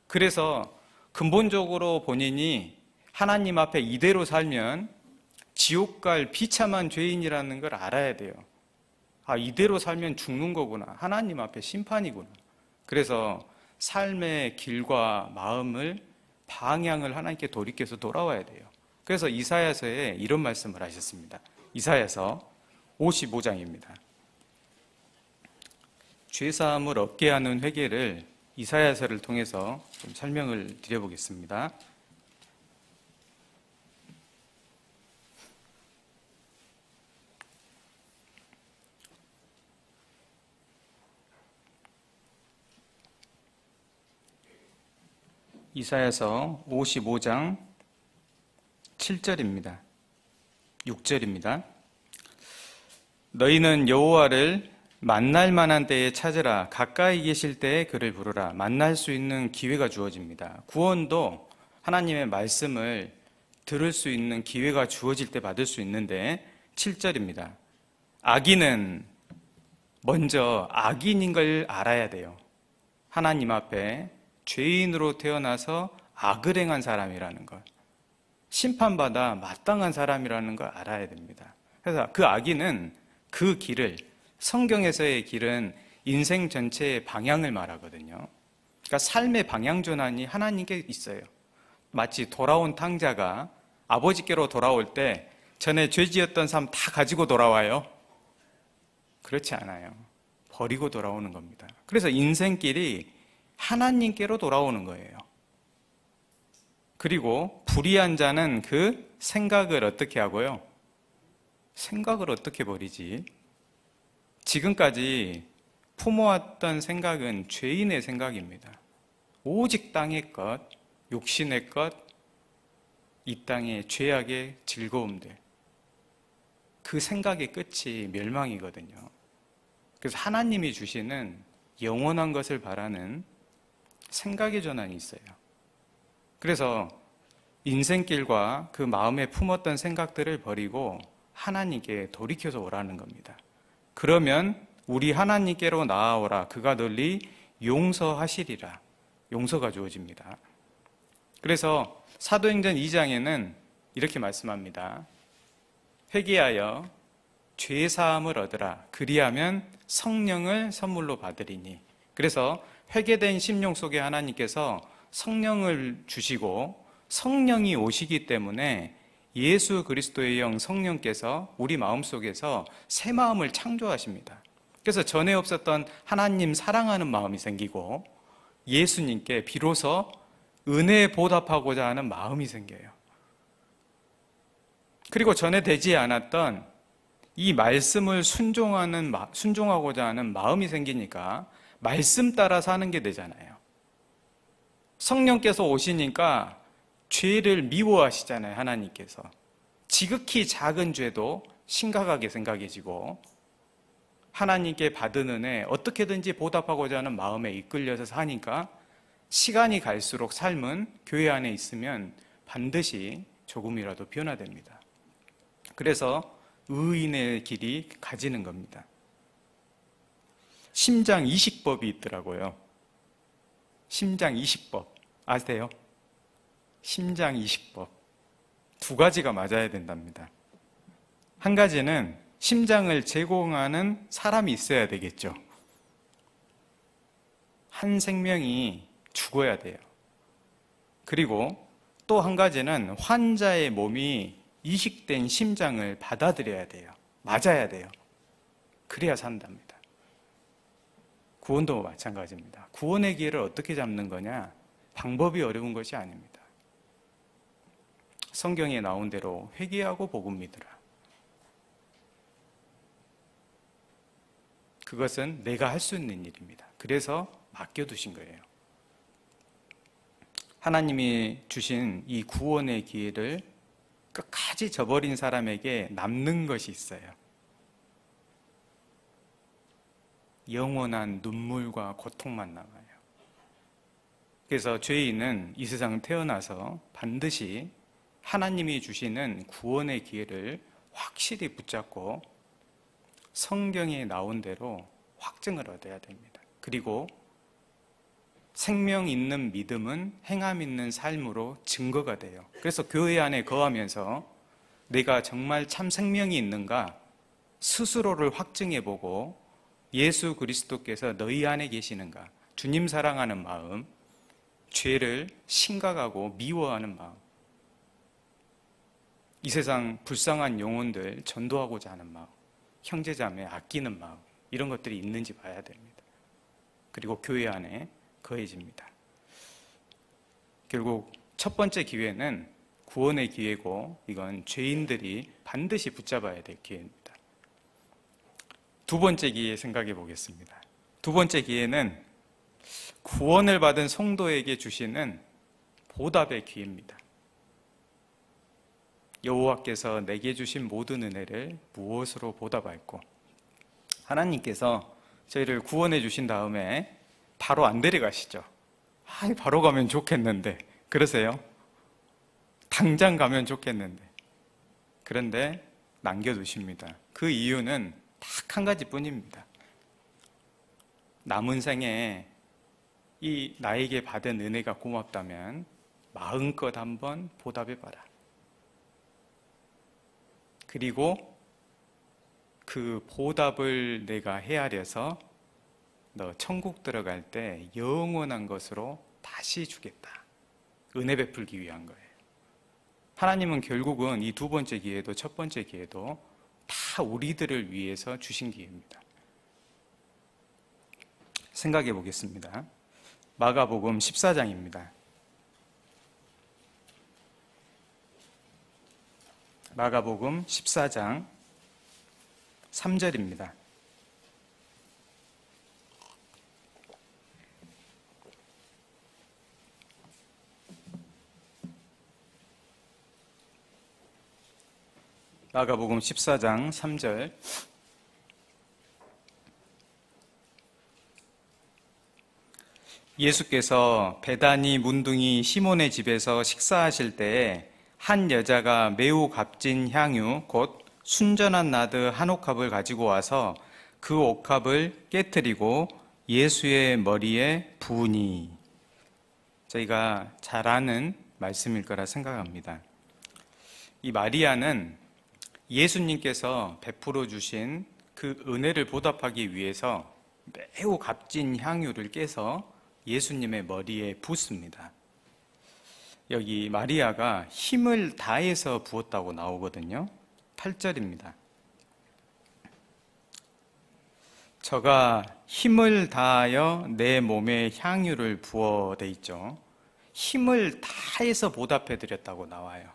그래서 근본적으로 본인이 하나님 앞에 이대로 살면 지옥 갈 비참한 죄인이라는 걸 알아야 돼요. 아, 이대로 살면 죽는 거구나. 하나님 앞에 심판이구나. 그래서 삶의 길과 마음을, 방향을 하나님께 돌이켜서 돌아와야 돼요. 그래서 이사야서에 이런 말씀을 하셨습니다. 이사야서 55장입니다. 죄사함을 얻게 하는 회개를 이사야서를 통해서 좀 설명을 드려보겠습니다. 이사야서 55장 7절입니다. 6절입니다. 너희는 여호와를 만날 만한 때에 찾으라. 가까이 계실 때에 그를 부르라. 만날 수 있는 기회가 주어집니다. 구원도 하나님의 말씀을 들을 수 있는 기회가 주어질 때 받을 수 있는데 7절입니다. 악인은 먼저 악인인 걸 알아야 돼요. 하나님 앞에 죄인으로 태어나서 악을 행한 사람이라는 것, 심판받아 마땅한 사람이라는 걸 알아야 됩니다. 그래서 그 악인은 그 길을, 성경에서의 길은 인생 전체의 방향을 말하거든요. 그러니까 삶의 방향 전환이 하나님께 있어요. 마치 돌아온 탕자가 아버지께로 돌아올 때 전에 죄 지었던 삶 다 가지고 돌아와요? 그렇지 않아요. 버리고 돌아오는 겁니다. 그래서 인생길이 하나님께로 돌아오는 거예요. 그리고 불의한 자는 그 생각을 어떻게 하고요? 생각을 어떻게 버리지? 지금까지 품어왔던 생각은 죄인의 생각입니다. 오직 땅의 것, 욕심의 것, 이 땅의 죄악의 즐거움들, 그 생각의 끝이 멸망이거든요. 그래서 하나님이 주시는 영원한 것을 바라는 생각의 전환이 있어요. 그래서 인생길과 그 마음에 품었던 생각들을 버리고 하나님께 돌이켜서 오라는 겁니다. 그러면 우리 하나님께로 나아오라. 그가 널리 용서하시리라. 용서가 주어집니다. 그래서 사도행전 2장에는 이렇게 말씀합니다. 회개하여 죄사함을 얻으라. 그리하면 성령을 선물로 받으리니. 그래서 회개된 심령 속에 하나님께서 성령을 주시고 성령이 오시기 때문에 예수 그리스도의 영 성령께서 우리 마음속에서 새 마음을 창조하십니다. 그래서 전에 없었던 하나님 사랑하는 마음이 생기고 예수님께 비로소 은혜에 보답하고자 하는 마음이 생겨요. 그리고 전에 되지 않았던 이 말씀을 순종하고자 하는 마음이 생기니까 말씀 따라 사는 게 되잖아요. 성령께서 오시니까 죄를 미워하시잖아요, 하나님께서. 지극히 작은 죄도 심각하게 생각해지고 하나님께 받은 은혜 어떻게든지 보답하고자 하는 마음에 이끌려서 사니까 시간이 갈수록 삶은 교회 안에 있으면 반드시 조금이라도 변화됩니다. 그래서 의인의 길이 가지는 겁니다. 심장 이식법이 있더라고요. 심장 이식법 아세요? 심장 이식법 두 가지가 맞아야 된답니다. 한 가지는 심장을 제공하는 사람이 있어야 되겠죠. 한 생명이 죽어야 돼요. 그리고 또 한 가지는 환자의 몸이 이식된 심장을 받아들여야 돼요. 맞아야 돼요. 그래야 산답니다. 구원도 마찬가지입니다. 구원의 기회를 어떻게 잡는 거냐? 방법이 어려운 것이 아닙니다. 성경에 나온 대로 회개하고 복음 믿으라. 그것은 내가 할 수 있는 일입니다. 그래서 맡겨두신 거예요. 하나님이 주신 이 구원의 기회를 끝까지 저버린 사람에게 남는 것이 있어요. 영원한 눈물과 고통만 남아요. 그래서 죄인은 이 세상 태어나서 반드시 하나님이 주시는 구원의 기회를 확실히 붙잡고 성경에 나온 대로 확증을 얻어야 됩니다. 그리고 생명 있는 믿음은 행함 있는 삶으로 증거가 돼요. 그래서 교회 안에 거하면서 내가 정말 참 생명이 있는가 스스로를 확증해보고 예수 그리스도께서 너희 안에 계시는가, 주님 사랑하는 마음, 죄를 심각하고 미워하는 마음, 이 세상 불쌍한 영혼들 전도하고자 하는 마음, 형제자매 아끼는 마음, 이런 것들이 있는지 봐야 됩니다. 그리고 교회 안에 거해집니다. 결국 첫 번째 기회는 구원의 기회고 이건 죄인들이 반드시 붙잡아야 될 기회입니다. 두 번째 기회 생각해 보겠습니다. 두 번째 기회는 구원을 받은 성도에게 주시는 보답의 기회입니다. 여호와께서 내게 주신 모든 은혜를 무엇으로 보답할꼬? 하나님께서 저희를 구원해 주신 다음에 바로 안 데려가시죠. 바로 가면 좋겠는데, 그러세요? 당장 가면 좋겠는데. 그런데 남겨두십니다. 그 이유는 딱 한 가지 뿐입니다. 남은 생에 이 나에게 받은 은혜가 고맙다면 마음껏 한번 보답해봐라. 그리고 그 보답을 내가 헤아려서 너 천국 들어갈 때 영원한 것으로 다시 주겠다. 은혜 베풀기 위한 거예요. 하나님은 결국은 이 두 번째 기회도 첫 번째 기회도 다 우리들을 위해서 주신 기회입니다. 생각해 보겠습니다. 마가복음 14장입니다. 마가복음 14장 3절입니다. 마가복음 14장 3절. 예수께서 베다니 문둥이 시몬의 집에서 식사하실 때에 한 여자가 매우 값진 향유 곧 순전한 나드 한 옥합을 가지고 와서 그 옥합을 깨뜨리고 예수의 머리에 부으니. 저희가 잘 아는 말씀일 거라 생각합니다. 이 마리아는 예수님께서 베풀어 주신 그 은혜를 보답하기 위해서 매우 값진 향유를 깨서 예수님의 머리에 붓습니다. 여기 마리아가 힘을 다해서 부었다고 나오거든요. 8절입니다. 저가 힘을 다하여 내 몸에 향유를 부어 돼 있죠. 힘을 다해서 보답해 드렸다고 나와요.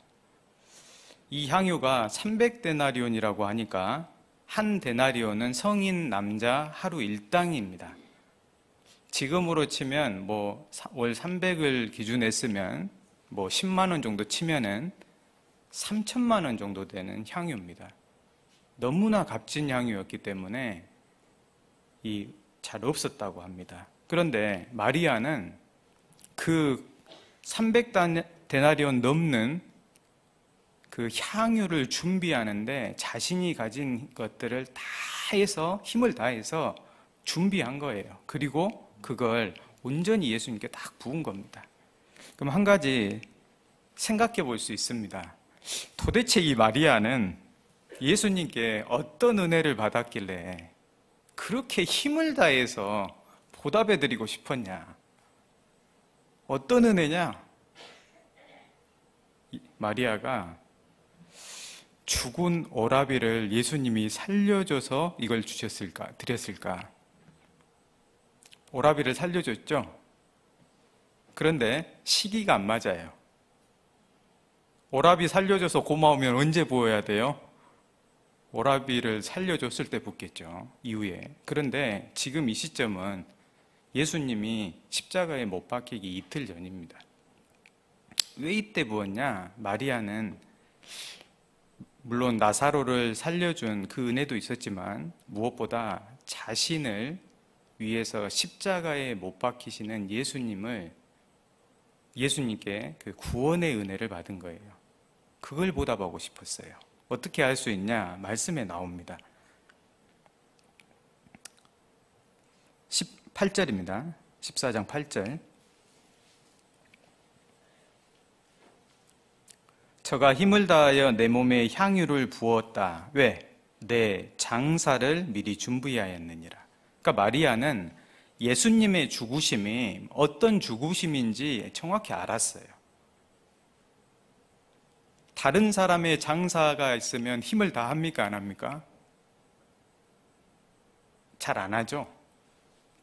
이 향유가 300데나리온이라고 하니까 한 데나리온은 성인 남자 하루 일당입니다. 지금으로 치면 월 300을 기준에 쓰면 10만 원 정도 치면은 3천만 원 정도 되는 향유입니다. 너무나 값진 향유였기 때문에 잘 없었다고 합니다. 그런데 마리아는 그 300데나리온 넘는 그 향유를 준비하는데 자신이 가진 것들을 다 해서 힘을 다해서 준비한 거예요. 그리고 그걸 온전히 예수님께 딱 부은 겁니다. 그럼 한 가지 생각해 볼 수 있습니다. 도대체 이 마리아는 예수님께 어떤 은혜를 받았길래 그렇게 힘을 다해서 보답해 드리고 싶었냐? 어떤 은혜냐? 마리아가 죽은 오라비를 예수님이 살려줘서 이걸 드렸을까? 오라비를 살려줬죠? 그런데 시기가 안 맞아요. 오라비 살려줘서 고마우면 언제 부어야 돼요? 오라비를 살려줬을 때 붓겠죠, 이후에. 그런데 지금 이 시점은 예수님이 십자가에 못 박히기 이틀 전입니다. 왜 이때 부었냐? 마리아는 물론 나사로를 살려준 그 은혜도 있었지만 무엇보다 자신을 위해서 십자가에 못 박히시는 예수님께 그 구원의 은혜를 받은 거예요. 그걸 보답하고 싶었어요. 어떻게 할 수 있냐? 말씀에 나옵니다. 18절입니다. 14장 8절. 저가 힘을 다하여 내 몸에 향유를 부었다. 왜? 내 장사를 미리 준비하였느니라. 그러니까 마리아는 예수님의 죽으심이 어떤 죽으심인지 정확히 알았어요. 다른 사람의 장사가 있으면 힘을 다 합니까? 안 합니까? 잘 안 하죠.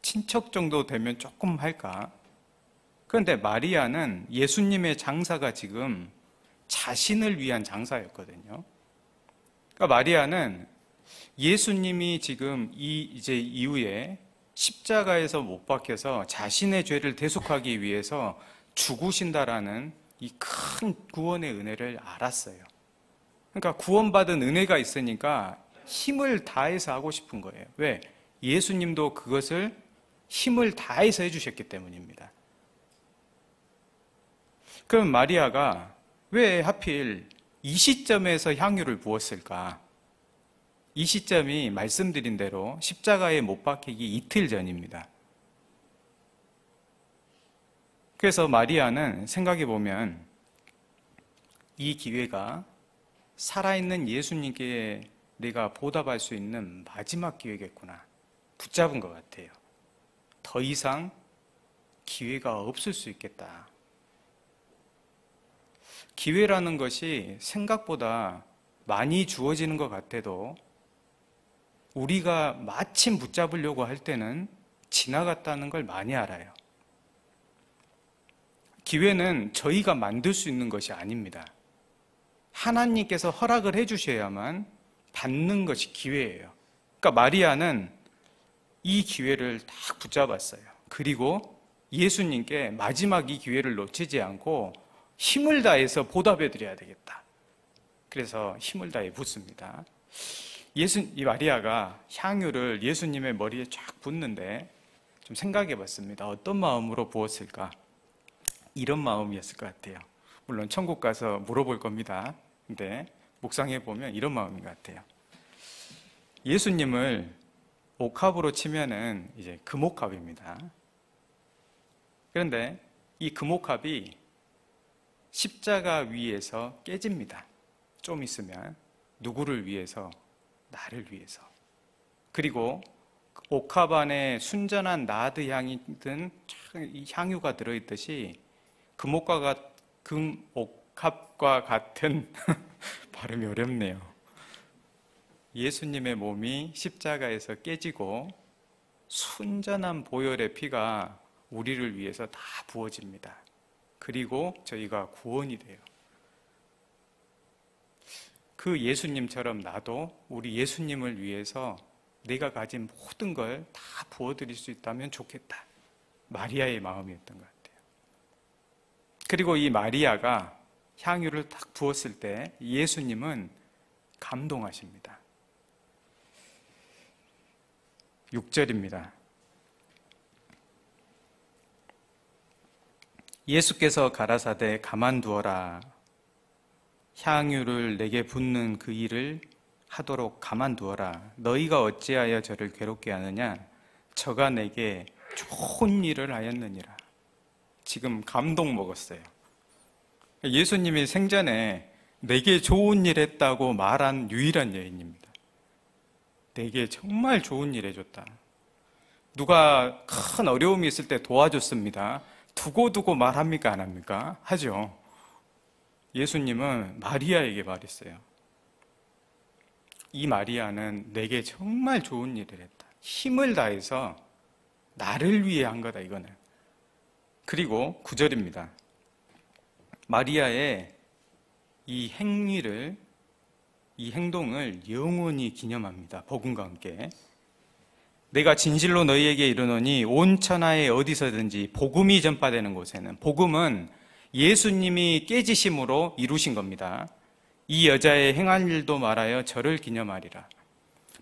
친척 정도 되면 조금 할까? 그런데 마리아는 예수님의 장사가 지금 자신을 위한 장사였거든요. 그러니까 마리아는 예수님이 지금 이제 이후에 십자가에서 못 박혀서 자신의 죄를 대속하기 위해서 죽으신다라는 이 큰 구원의 은혜를 알았어요. 그러니까 구원받은 은혜가 있으니까 힘을 다해서 하고 싶은 거예요. 왜? 예수님도 그것을 힘을 다해서 해주셨기 때문입니다. 그럼 마리아가 왜 하필 이 시점에서 향유를 부었을까? 이 시점이 말씀드린 대로 십자가에 못 박히기 이틀 전입니다. 그래서 마리아는 생각해 보면 이 기회가 살아있는 예수님께 내가 보답할 수 있는 마지막 기회겠구나 붙잡은 것 같아요. 더 이상 기회가 없을 수 있겠다. 기회라는 것이 생각보다 많이 주어지는 것 같아도 우리가 마침 붙잡으려고 할 때는 지나갔다는 걸 많이 알아요. 기회는 저희가 만들 수 있는 것이 아닙니다. 하나님께서 허락을 해주셔야만 받는 것이 기회예요. 그러니까 마리아는 이 기회를 딱 붙잡았어요. 그리고 예수님께 마지막 이 기회를 놓치지 않고 힘을 다해서 보답해 드려야 되겠다. 그래서 힘을 다해 붓습니다. 이 마리아가 향유를 예수님의 머리에 쫙 붓는데 좀 생각해 봤습니다. 어떤 마음으로 부었을까? 이런 마음이었을 것 같아요. 물론 천국 가서 물어볼 겁니다. 근데 묵상해 보면 이런 마음인 것 같아요. 예수님을 옥합으로 치면은 이제 금옥합입니다. 그런데 이 금옥합이 십자가 위에서 깨집니다. 좀 있으면. 누구를 위해서? 나를 위해서. 그리고 옥합 안에 순전한 나드 향이 든 향유가 들어있듯이 금옥합과 같은 발음이 어렵네요. 예수님의 몸이 십자가에서 깨지고 순전한 보혈의 피가 우리를 위해서 다 부어집니다. 그리고 저희가 구원이 돼요. 그 예수님처럼 나도 우리 예수님을 위해서 내가 가진 모든 걸 다 부어드릴 수 있다면 좋겠다. 마리아의 마음이었던 것 같아요. 그리고 이 마리아가 향유를 딱 부었을 때 예수님은 감동하십니다. 6절입니다. 예수께서 가라사대 가만두어라. 향유를 내게 붓는 그 일을 하도록 가만두어라. 너희가 어찌하여 저를 괴롭게 하느냐? 저가 내게 좋은 일을 하였느니라. 지금 감동 먹었어요. 예수님이 생전에 내게 좋은 일 했다고 말한 유일한 여인입니다. 내게 정말 좋은 일 해줬다. 누가 큰 어려움이 있을 때 도와줬습니다. 두고두고 말합니까? 안 합니까? 하죠. 예수님은 마리아에게 말했어요. 이 마리아는 내게 정말 좋은 일을 했다. 힘을 다해서 나를 위해 한 거다, 이거는. 그리고 9절입니다. 마리아의 이 행위를, 이 행동을 영원히 기념합니다. 복음과 함께. 내가 진실로 너희에게 이르노니 온 천하에 어디서든지 복음이 전파되는 곳에는, 복음은 예수님이 깨지심으로 이루신 겁니다. 이 여자의 행한 일도 말하여 저를 기념하리라.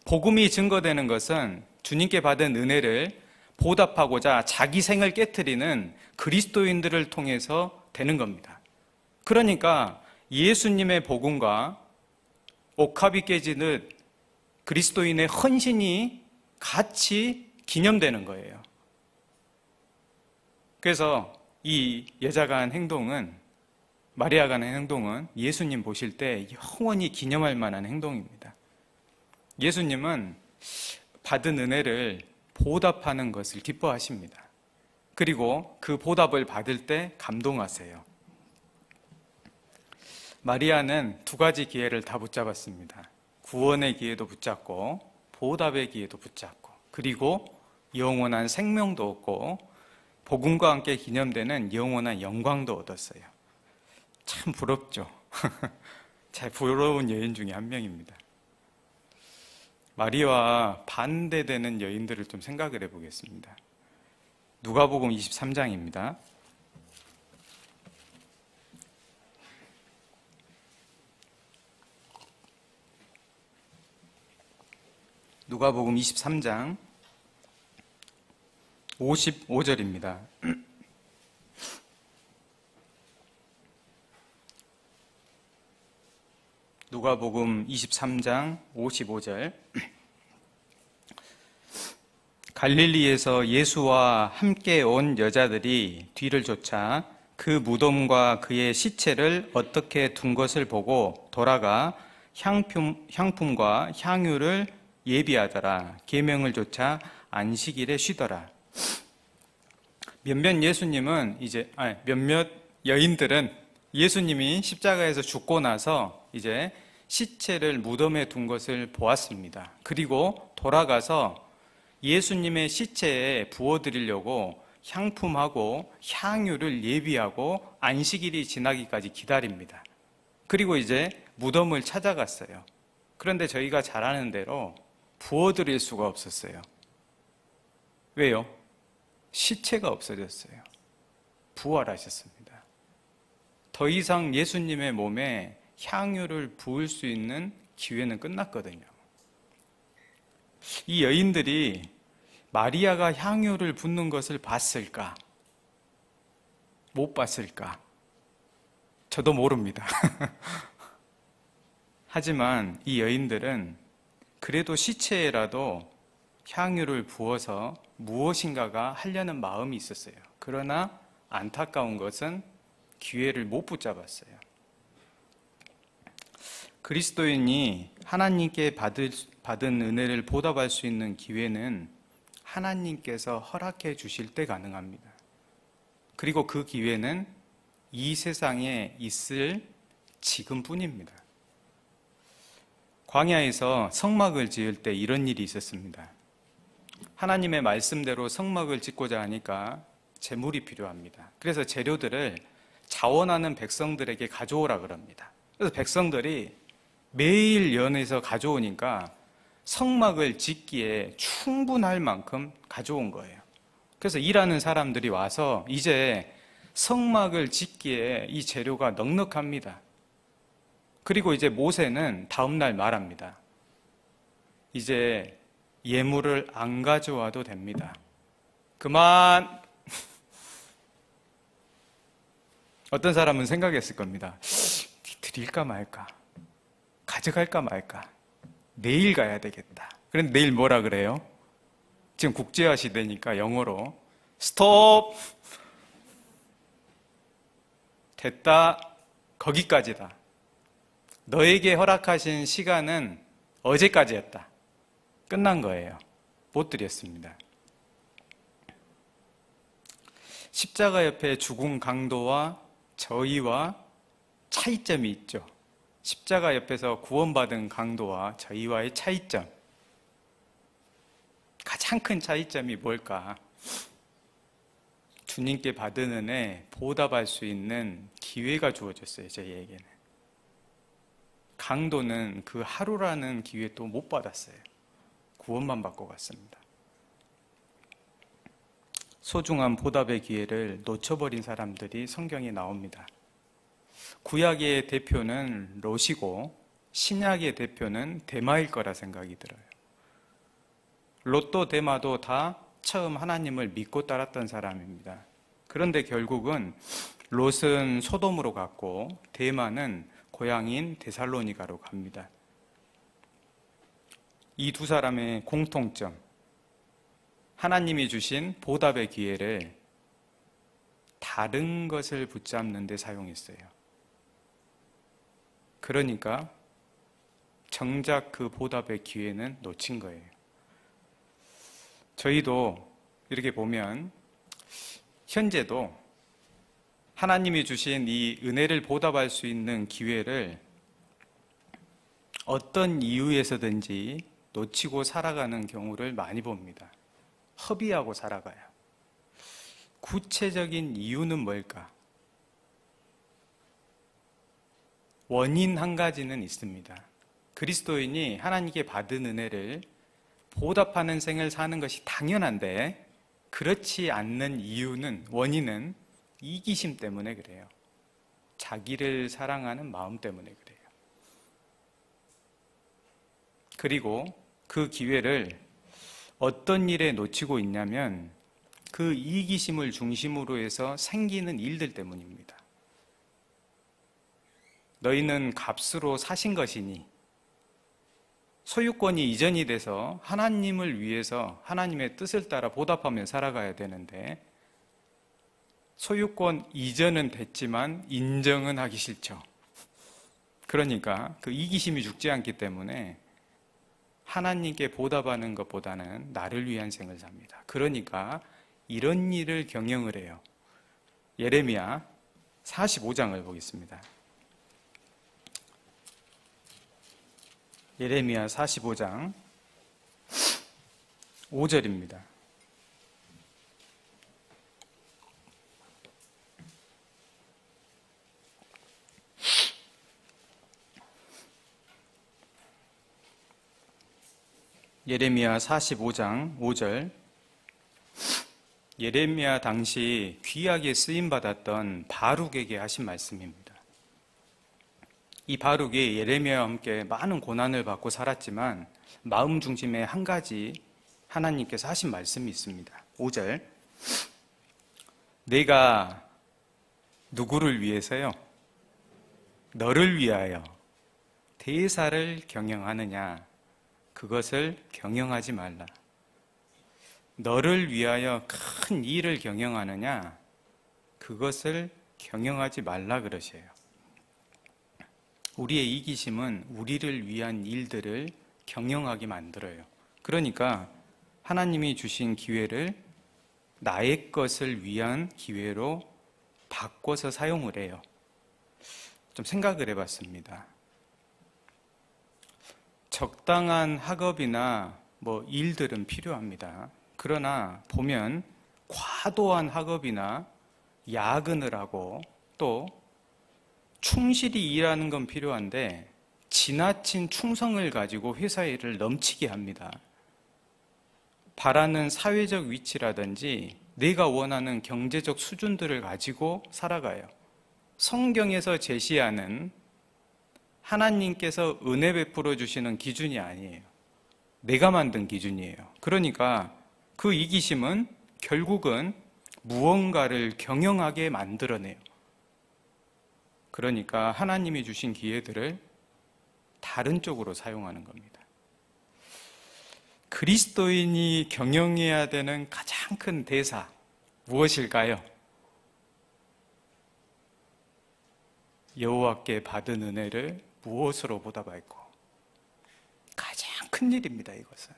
복음이 증거되는 것은 주님께 받은 은혜를 보답하고자 자기 생을 깨트리는 그리스도인들을 통해서 되는 겁니다. 그러니까 예수님의 복음과 옥합이 깨지듯 그리스도인의 헌신이 같이 기념되는 거예요. 그래서 이 여자가 한 행동은, 마리아가 한 행동은 예수님 보실 때 영원히 기념할 만한 행동입니다. 예수님은 받은 은혜를 보답하는 것을 기뻐하십니다. 그리고 그 보답을 받을 때 감동하세요. 마리아는 두 가지 기회를 다 붙잡았습니다. 구원의 기회도 붙잡고 보답의 기회도 붙잡고, 그리고 영원한 생명도 얻고 복음과 함께 기념되는 영원한 영광도 얻었어요. 참 부럽죠. 잘 부러운 여인 중에 한 명입니다. 마리아와 반대되는 여인들을 좀 생각을 해보겠습니다. 누가복음 23장입니다. 누가복음 23장 55절입니다. 누가복음 23장 55절. 갈릴리에서 예수와 함께 온 여자들이 뒤를 쫓아 그 무덤과 그의 시체를 어떻게 둔 것을 보고 돌아가 향품과 향유를 예비하더라. 계명을 좇아 안식일에 쉬더라. 몇몇 여인들은 예수님이 십자가에서 죽고 나서 이제 시체를 무덤에 둔 것을 보았습니다. 그리고 돌아가서 예수님의 시체에 부어드리려고 향품하고 향유를 예비하고 안식일이 지나기까지 기다립니다. 그리고 이제 무덤을 찾아갔어요. 그런데 저희가 잘 아는 대로 부어드릴 수가 없었어요. 왜요? 시체가 없어졌어요. 부활하셨습니다. 더 이상 예수님의 몸에 향유를 부을 수 있는 기회는 끝났거든요. 이 여인들이 마리아가 향유를 붓는 것을 봤을까? 못 봤을까? 저도 모릅니다. 하지만 이 여인들은 그래도 시체에라도 향유를 부어서 무엇인가가 하려는 마음이 있었어요. 그러나 안타까운 것은 기회를 못 붙잡았어요. 그리스도인이 하나님께 받은 은혜를 보답할 수 있는 기회는 하나님께서 허락해 주실 때 가능합니다. 그리고 그 기회는 이 세상에 있을 지금뿐입니다. 광야에서 성막을 지을 때 이런 일이 있었습니다. 하나님의 말씀대로 성막을 짓고자 하니까 재물이 필요합니다. 그래서 재료들을 자원하는 백성들에게 가져오라 그럽니다. 그래서 백성들이 매일 연해서 가져오니까 성막을 짓기에 충분할 만큼 가져온 거예요. 그래서 일하는 사람들이 와서 이제 성막을 짓기에 이 재료가 넉넉합니다. 그리고 이제 모세는 다음날 말합니다. 이제 예물을 안 가져와도 됩니다. 그만! 어떤 사람은 생각했을 겁니다. 드릴까 말까? 가져갈까 말까? 내일 가야 되겠다. 그런데 내일 뭐라 그래요? 지금 국제화 시대니까 영어로 스톱! 됐다. 거기까지다. 너에게 허락하신 시간은 어제까지였다. 끝난 거예요. 못 드렸습니다. 십자가 옆에 죽은 강도와 저희와 차이점이 있죠. 십자가 옆에서 구원받은 강도와 저희와의 차이점. 가장 큰 차이점이 뭘까? 주님께 받은 은혜 보답할 수 있는 기회가 주어졌어요. 저희에게는. 강도는 그 하루라는 기회 또 못 받았어요. 구원만 받고 갔습니다. 소중한 보답의 기회를 놓쳐버린 사람들이 성경에 나옵니다. 구약의 대표는 롯이고 신약의 대표는 데마일 거라 생각이 들어요. 롯도 데마도 다 처음 하나님을 믿고 따랐던 사람입니다. 그런데 결국은 롯은 소돔으로 갔고 데마는 고향인 데살로니가로 갑니다. 이 두 사람의 공통점, 하나님이 주신 보답의 기회를 다른 것을 붙잡는 데 사용했어요. 그러니까 정작 그 보답의 기회는 놓친 거예요. 저희도 이렇게 보면 현재도 하나님이 주신 이 은혜를 보답할 수 있는 기회를 어떤 이유에서든지 놓치고 살아가는 경우를 많이 봅니다. 허비하고 살아가요. 구체적인 이유는 뭘까? 원인 한 가지는 있습니다. 그리스도인이 하나님께 받은 은혜를 보답하는 생을 사는 것이 당연한데 그렇지 않는 이유는, 원인은 이기심 때문에 그래요. 자기를 사랑하는 마음 때문에 그래요. 그리고 그 기회를 어떤 일에 놓치고 있냐면 그 이기심을 중심으로 해서 생기는 일들 때문입니다. 너희는 값으로 사신 것이니, 소유권이 이전이 돼서 하나님을 위해서 하나님의 뜻을 따라 보답하며 살아가야 되는데 소유권 이전은 됐지만 인정은 하기 싫죠. 그러니까 그 이기심이 죽지 않기 때문에 하나님께 보답하는 것보다는 나를 위한 생을 삽니다. 그러니까 이런 일을 경영을 해요. 예레미야 45장을 보겠습니다. 예레미야 45장 5절입니다. 예레미야 45장 5절. 예레미야 당시 귀하게 쓰임받았던 바룩에게 하신 말씀입니다. 이 바룩이 예레미야와 함께 많은 고난을 받고 살았지만 마음 중심에 한 가지 하나님께서 하신 말씀이 있습니다. 5절. 내가 누구를 위해서요? 너를 위하여 대사를 경영하느냐? 그것을 경영하지 말라. 너를 위하여 큰 일을 경영하느냐? 그것을 경영하지 말라 그러셔요. 우리의 이기심은 우리를 위한 일들을 경영하게 만들어요. 그러니까 하나님이 주신 기회를 나의 것을 위한 기회로 바꿔서 사용을 해요. 좀 생각을 해봤습니다. 적당한 학업이나 일들은 필요합니다. 그러나 보면 과도한 학업이나 야근을 하고 또 충실히 일하는 건 필요한데 지나친 충성을 가지고 회사 일을 넘치게 합니다. 바라는 사회적 위치라든지 내가 원하는 경제적 수준들을 가지고 살아가요. 성경에서 제시하는 하나님께서 은혜 베풀어 주시는 기준이 아니에요. 내가 만든 기준이에요. 그러니까 그 이기심은 결국은 무언가를 경영하게 만들어내요. 그러니까 하나님이 주신 기회들을 다른 쪽으로 사용하는 겁니다. 그리스도인이 경영해야 되는 가장 큰 대사 무엇일까요? 여호와께 받은 은혜를 무엇으로 보답할고? 가장 큰 일입니다. 이것은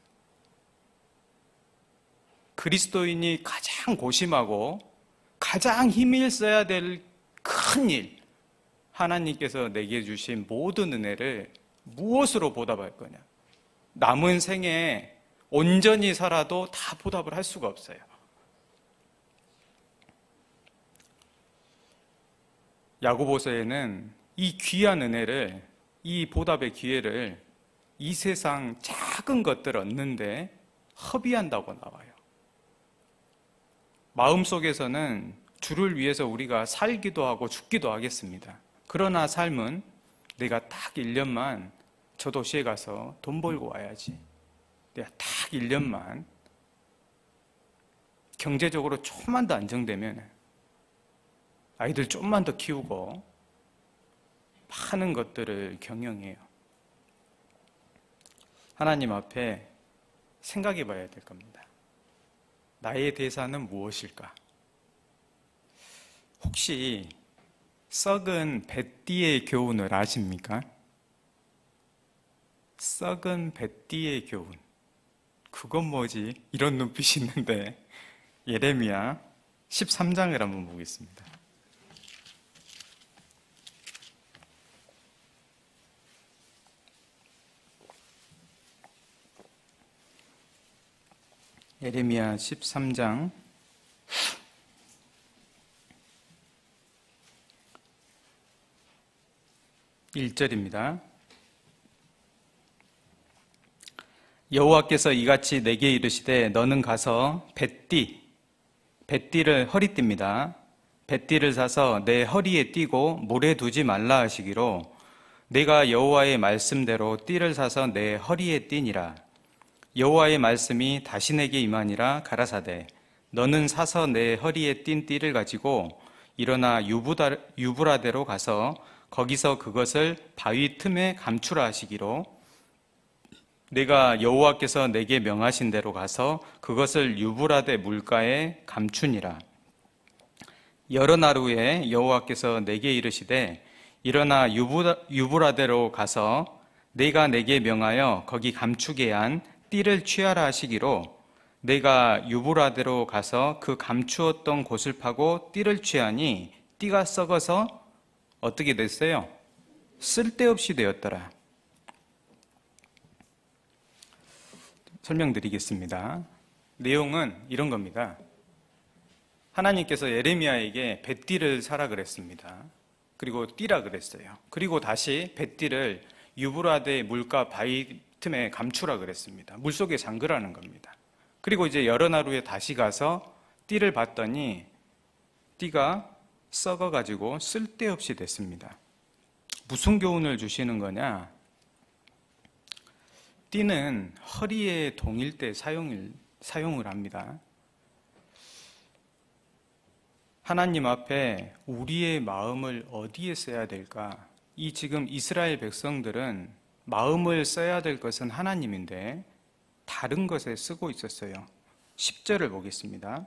그리스도인이 가장 고심하고 가장 힘을 써야 될 큰 일, 하나님께서 내게 주신 모든 은혜를 무엇으로 보답할 거냐? 남은 생에 온전히 살아도 다 보답을 할 수가 없어요. 야고보서에는 이 귀한 은혜를, 이 보답의 기회를 이 세상 작은 것들 얻는데 허비한다고 나와요. 마음속에서는 주를 위해서 우리가 살기도 하고 죽기도 하겠습니다. 그러나 삶은 내가 딱 1년만 저 도시에 가서 돈 벌고 와야지. 내가 딱 1년만 경제적으로 조금만 더 안정되면 아이들 좀만 더 키우고 많은 것들을 경영해요. 하나님 앞에 생각해 봐야 될 겁니다. 나의 대사는 무엇일까? 혹시 썩은 뱃띠의 교훈을 아십니까? 썩은 뱃띠의 교훈. 그건 뭐지? 이런 눈빛이 있는데 예레미야 13장을 한번 보겠습니다. 예레미야 13장 1절입니다. 여호와께서 이같이 내게 이르시되 너는 가서 뱃띠를 허리띠입니다. 뱃띠를 사서 내 허리에 띠고 물에 두지 말라 하시기로 내가 여호와의 말씀대로 띠를 사서 내 허리에 띠니라. 여호와의 말씀이 다시 내게 임하니라 가라사대 너는 사서 내 허리에 띈 띠를 가지고 일어나 유브라데로 가서 거기서 그것을 바위 틈에 감추라 하시기로 내가 여호와께서 내게 명하신 대로 가서 그것을 유브라데 물가에 감추니라. 여러 날 후에 여호와께서 내게 이르시되 일어나 유브라데로 가서 내가 내게 명하여 거기 감추게 한 띠를 취하라 하시기로 내가 유브라데로 가서 그 감추었던 곳을 파고 띠를 취하니 띠가 썩어서 어떻게 됐어요? 쓸데없이 되었더라. 설명드리겠습니다. 내용은 이런 겁니다. 하나님께서 예레미야에게 뱃띠를 사라 그랬습니다. 그리고 띠라 그랬어요. 그리고 다시 뱃띠를 유브라데 물가 바위 틈에 감추라 그랬습니다. 물속에 잠그라는 겁니다. 그리고 이제 여러 날 후에 다시 가서 띠를 봤더니 띠가 썩어가지고 쓸데없이 됐습니다. 무슨 교훈을 주시는 거냐? 띠는 허리에 동일 때 사용을 합니다. 하나님 앞에 우리의 마음을 어디에 써야 될까? 이 지금 이스라엘 백성들은 마음을 써야 될 것은 하나님인데 다른 것에 쓰고 있었어요. 10절을 보겠습니다.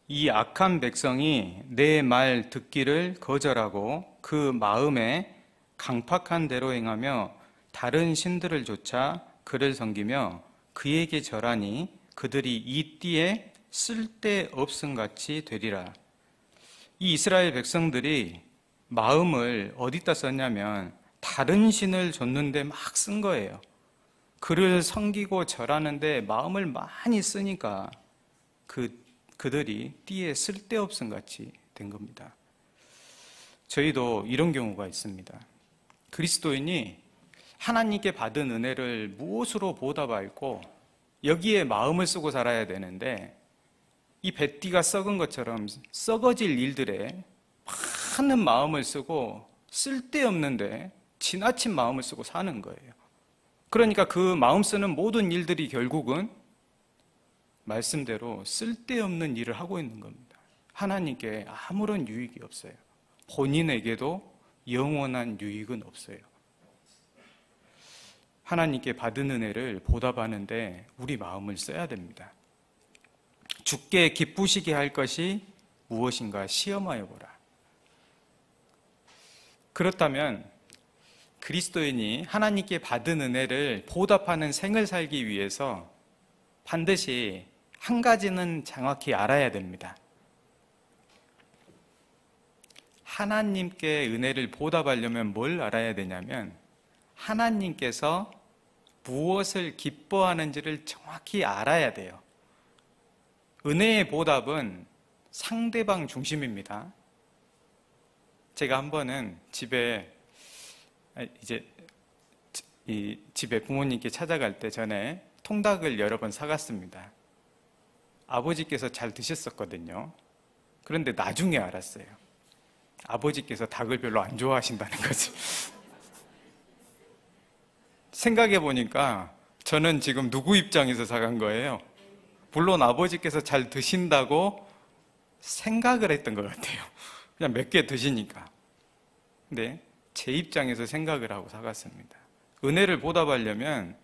이 악한 백성이 내 말 듣기를 거절하고 그 마음에 강팍한 대로 행하며 다른 신들을 좇아 그를 섬기며 그에게 절하니 그들이 이 띠에 쓸데없음 같이 되리라. 이 이스라엘 백성들이 마음을 어디다 썼냐면 다른 신을 좇는데 막 쓴 거예요. 그를 섬기고 절하는데 마음을 많이 쓰니까 그들이 띠에 쓸데없음 같이 된 겁니다. 저희도 이런 경우가 있습니다. 그리스도인이 하나님께 받은 은혜를 무엇으로 보답할고 여기에 마음을 쓰고 살아야 되는데 이 뱃띠가 썩은 것처럼 썩어질 일들에 많은 마음을 쓰고 쓸데없는데 지나친 마음을 쓰고 사는 거예요. 그러니까 그 마음 쓰는 모든 일들이 결국은 말씀대로 쓸데없는 일을 하고 있는 겁니다. 하나님께 아무런 유익이 없어요. 본인에게도 영원한 유익은 없어요. 하나님께 받은 은혜를 보답하는데 우리 마음을 써야 됩니다. 주께 기쁘시게 할 것이 무엇인가 시험하여 보라. 그렇다면 그리스도인이 하나님께 받은 은혜를 보답하는 생을 살기 위해서 반드시 한 가지는 정확히 알아야 됩니다. 하나님께 은혜를 보답하려면 뭘 알아야 되냐면 하나님께서 무엇을 기뻐하는지를 정확히 알아야 돼요. 은혜의 보답은 상대방 중심입니다. 제가 한 번은 집에 부모님께 찾아갈 때 전에 통닭을 여러 번 사갔습니다. 아버지께서 잘 드셨었거든요. 그런데 나중에 알았어요. 아버지께서 닭을 별로 안 좋아하신다는 거지. 생각해 보니까 저는 지금 누구 입장에서 사간 거예요? 물론 아버지께서 잘 드신다고 생각을 했던 것 같아요. 그냥 몇 개 드시니까. 근데 제 입장에서 생각을 하고 사갔습니다. 은혜를 보답하려면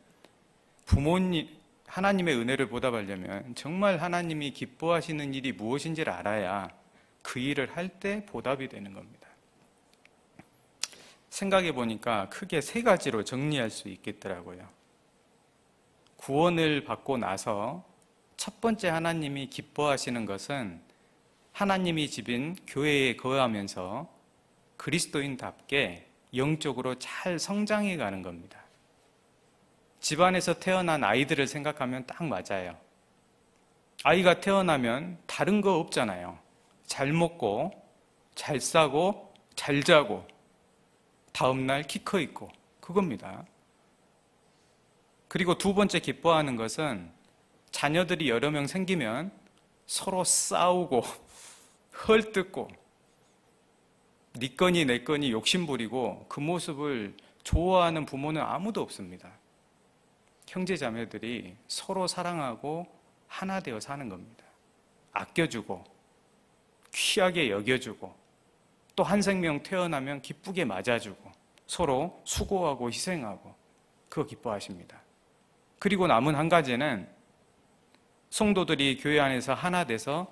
하나님의 은혜를 보답하려면 정말 하나님이 기뻐하시는 일이 무엇인지를 알아야 그 일을 할 때 보답이 되는 겁니다. 생각해 보니까 크게 세 가지로 정리할 수 있겠더라고요. 구원을 받고 나서 첫 번째 하나님이 기뻐하시는 것은 하나님이 집인 교회에 거하면서 그리스도인답게 영적으로 잘 성장해 가는 겁니다. 집안에서 태어난 아이들을 생각하면 딱 맞아요. 아이가 태어나면 다른 거 없잖아요. 잘 먹고, 잘 싸고, 잘 자고, 다음날 키 커 있고, 그겁니다. 그리고 두 번째 기뻐하는 것은 자녀들이 여러 명 생기면 서로 싸우고, 헐뜯고, 네 거니 내 거니 욕심부리고 그 모습을 좋아하는 부모는 아무도 없습니다. 형제 자매들이 서로 사랑하고 하나 되어 사는 겁니다. 아껴주고 귀하게 여겨주고 또 한 생명 태어나면 기쁘게 맞아주고 서로 수고하고 희생하고 그거 기뻐하십니다. 그리고 남은 한 가지는 성도들이 교회 안에서 하나 돼서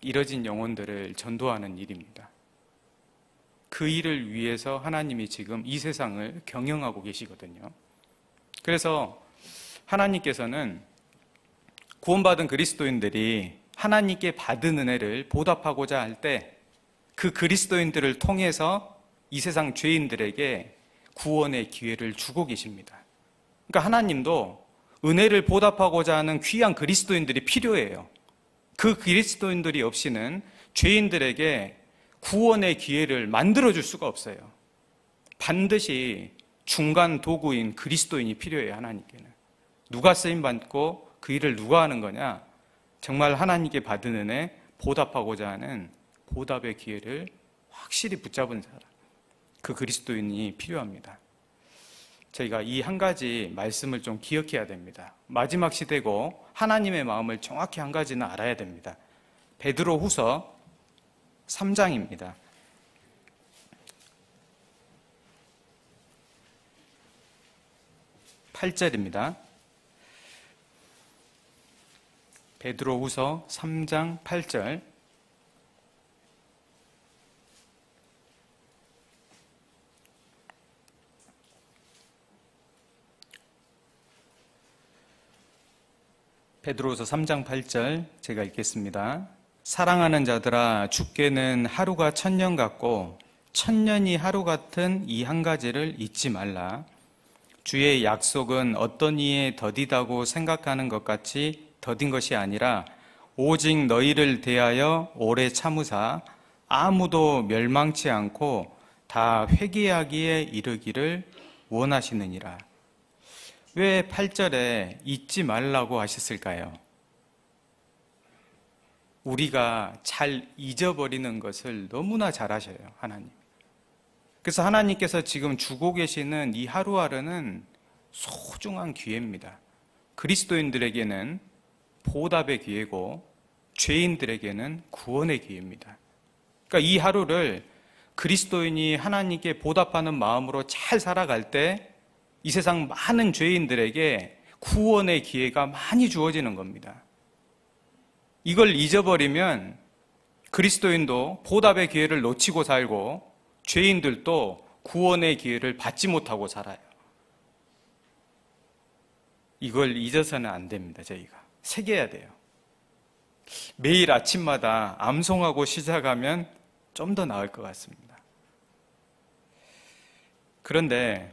잃어진 영혼들을 전도하는 일입니다. 그 일을 위해서 하나님이 지금 이 세상을 경영하고 계시거든요. 그래서 하나님께서는 구원받은 그리스도인들이 하나님께 받은 은혜를 보답하고자 할 때 그 그리스도인들을 통해서 이 세상 죄인들에게 구원의 기회를 주고 계십니다. 그러니까 하나님도 은혜를 보답하고자 하는 귀한 그리스도인들이 필요해요. 그 그리스도인들이 없이는 죄인들에게 구원의 기회를 만들어줄 수가 없어요. 반드시 중간 도구인 그리스도인이 필요해요. 하나님께는. 누가 쓰임받고 그 일을 누가 하는 거냐? 정말 하나님께 받은 은혜 보답하고자 하는 보답의 기회를 확실히 붙잡은 사람, 그 그리스도인이 필요합니다. 저희가 이 한 가지 말씀을 좀 기억해야 됩니다. 마지막 시대고 하나님의 마음을 정확히 한 가지는 알아야 됩니다. 베드로 후서 3장입니다. (8절입니다) 베드로 후서 3장 8절. 베드로후서 3장 8절 제가 읽겠습니다. 사랑하는 자들아, 주께는 하루가 천년 같고 천년이 하루 같은 이 한 가지를 잊지 말라. 주의 약속은 어떤 이에 더디다고 생각하는 것 같이 더딘 것이 아니라 오직 너희를 대하여 오래 참으사 아무도 멸망치 않고 다 회개하기에 이르기를 원하시느니라. 왜 8절에 잊지 말라고 하셨을까요? 우리가 잘 잊어버리는 것을 너무나 잘 아셔요, 하나님. 그래서 하나님께서 지금 주고 계시는 이 하루하루는 소중한 기회입니다. 그리스도인들에게는 보답의 기회고 죄인들에게는 구원의 기회입니다. 그러니까 이 하루를 그리스도인이 하나님께 보답하는 마음으로 잘 살아갈 때 이 세상 많은 죄인들에게 구원의 기회가 많이 주어지는 겁니다. 이걸 잊어버리면 그리스도인도 보답의 기회를 놓치고 살고 죄인들도 구원의 기회를 받지 못하고 살아요. 이걸 잊어서는 안 됩니다. 저희가 새겨야 돼요. 매일 아침마다 암송하고 시작하면 좀 더 나을 것 같습니다. 그런데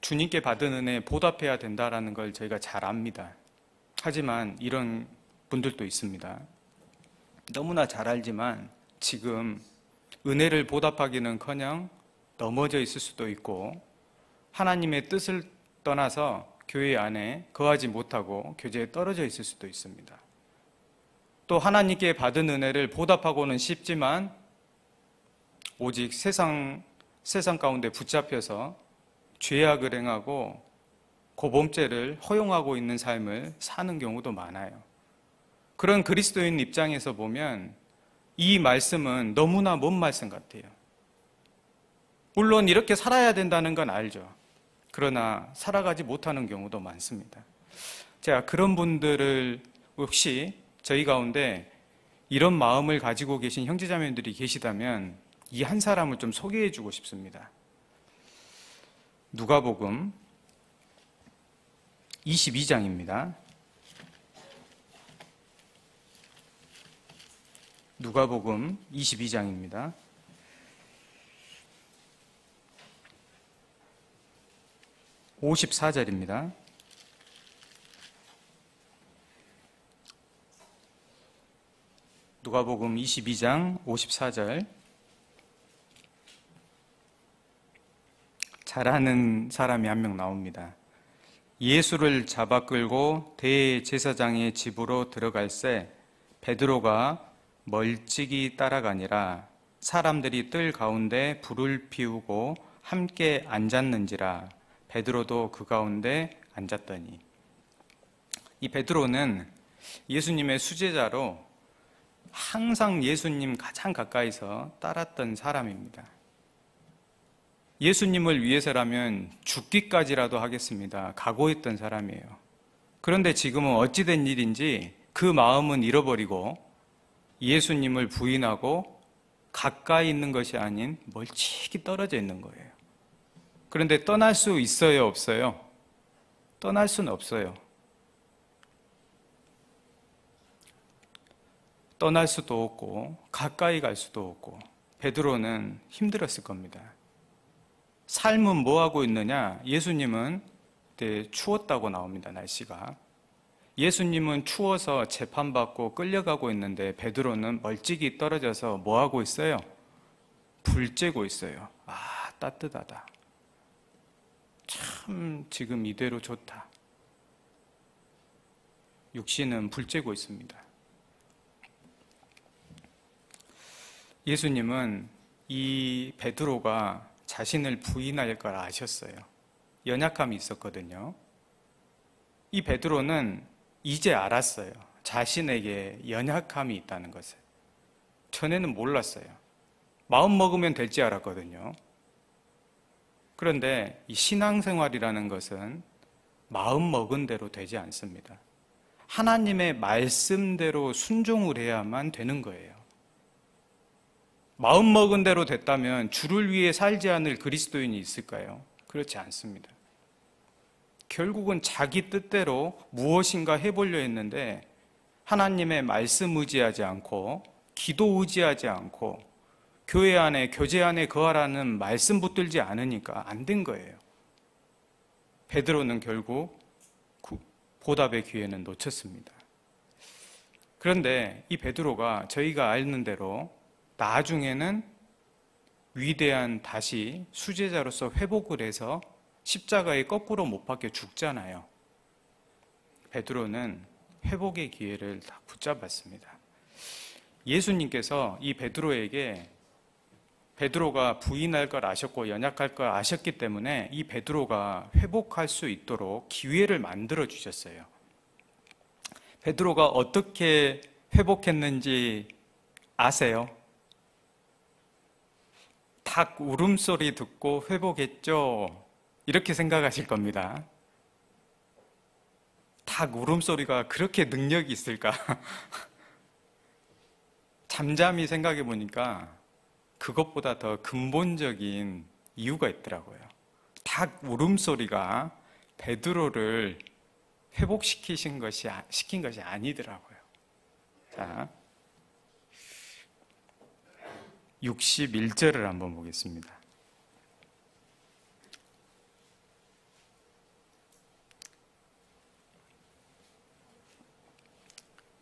주님께 받은 은혜에 보답해야 된다는 걸 저희가 잘 압니다. 하지만 이런 분들도 있습니다. 너무나 잘 알지만 지금 은혜를 보답하기는커녕 넘어져 있을 수도 있고 하나님의 뜻을 떠나서 교회 안에 거하지 못하고 교제에 떨어져 있을 수도 있습니다. 또 하나님께 받은 은혜를 보답하고는 싶지만 오직 세상 가운데 붙잡혀서 죄악을 행하고 고범죄를 허용하고 있는 삶을 사는 경우도 많아요. 그런 그리스도인 입장에서 보면 이 말씀은 너무나 먼 말씀 같아요. 물론 이렇게 살아야 된다는 건 알죠. 그러나 살아가지 못하는 경우도 많습니다. 제가 그런 분들을 혹시 저희 가운데 이런 마음을 가지고 계신 형제자매들이 계시다면 이 한 사람을 좀 소개해 주고 싶습니다. 누가복음 22장입니다. 누가복음 22장입니다. 54절입니다. 누가복음 22장 54절. 잘하는 사람이 한 명 나옵니다. 예수를 잡아 끌고 대제사장의 집으로 들어갈새 베드로가 멀찍이 따라가니라. 사람들이 뜰 가운데 불을 피우고 함께 앉았는지라. 베드로도 그 가운데 앉았더니. 이 베드로는 예수님의 수제자로 항상 예수님 가장 가까이서 따랐던 사람입니다. 예수님을 위해서라면 죽기까지라도 하겠습니다. 각오했던 사람이에요. 그런데 지금은 어찌된 일인지 그 마음은 잃어버리고 예수님을 부인하고 가까이 있는 것이 아닌 멀찍이 떨어져 있는 거예요. 그런데 떠날 수 있어요, 없어요? 떠날 수는 없어요. 떠날 수도 없고 가까이 갈 수도 없고 베드로는 힘들었을 겁니다. 삶은 뭐 하고 있느냐? 예수님은 그때 추웠다고 나옵니다. 날씨가. 예수님은 추워서 재판받고 끌려가고 있는데 베드로는 멀찍이 떨어져서 뭐 하고 있어요? 불 쬐고 있어요. 아, 따뜻하다. 참 지금 이대로 좋다. 육신은 불 쬐고 있습니다. 예수님은 이 베드로가 자신을 부인할 걸 아셨어요. 연약함이 있었거든요. 이 베드로는 이제 알았어요. 자신에게 연약함이 있다는 것을. 전에는 몰랐어요. 마음 먹으면 될지 알았거든요. 그런데 이 신앙생활이라는 것은 마음 먹은 대로 되지 않습니다. 하나님의 말씀대로 순종을 해야만 되는 거예요. 마음 먹은 대로 됐다면 주를 위해 살지 않을 그리스도인이 있을까요? 그렇지 않습니다. 결국은 자기 뜻대로 무엇인가 해보려 했는데 하나님의 말씀 의지하지 않고 기도 의지하지 않고 교회 안에 교제 안에 거하라는 말씀 붙들지 않으니까 안 된 거예요. 베드로는 결국 보답의 기회는 놓쳤습니다. 그런데 이 베드로가 저희가 아는 대로 나중에는 위대한 다시 수제자로서 회복을 해서 십자가에 거꾸로 못 박혀 죽잖아요. 베드로는 회복의 기회를 다 붙잡았습니다. 예수님께서 이 베드로에게 베드로가 부인할 걸 아셨고 연약할 걸 아셨기 때문에 이 베드로가 회복할 수 있도록 기회를 만들어 주셨어요. 베드로가 어떻게 회복했는지 아세요? 닭 울음소리 듣고 회복했죠? 이렇게 생각하실 겁니다. 닭 울음소리가 그렇게 능력이 있을까? 잠잠히 생각해 보니까 그것보다 더 근본적인 이유가 있더라고요. 닭 울음소리가 베드로를 회복시킨 것이 아니더라고요. 자, 61절을 한번 보겠습니다.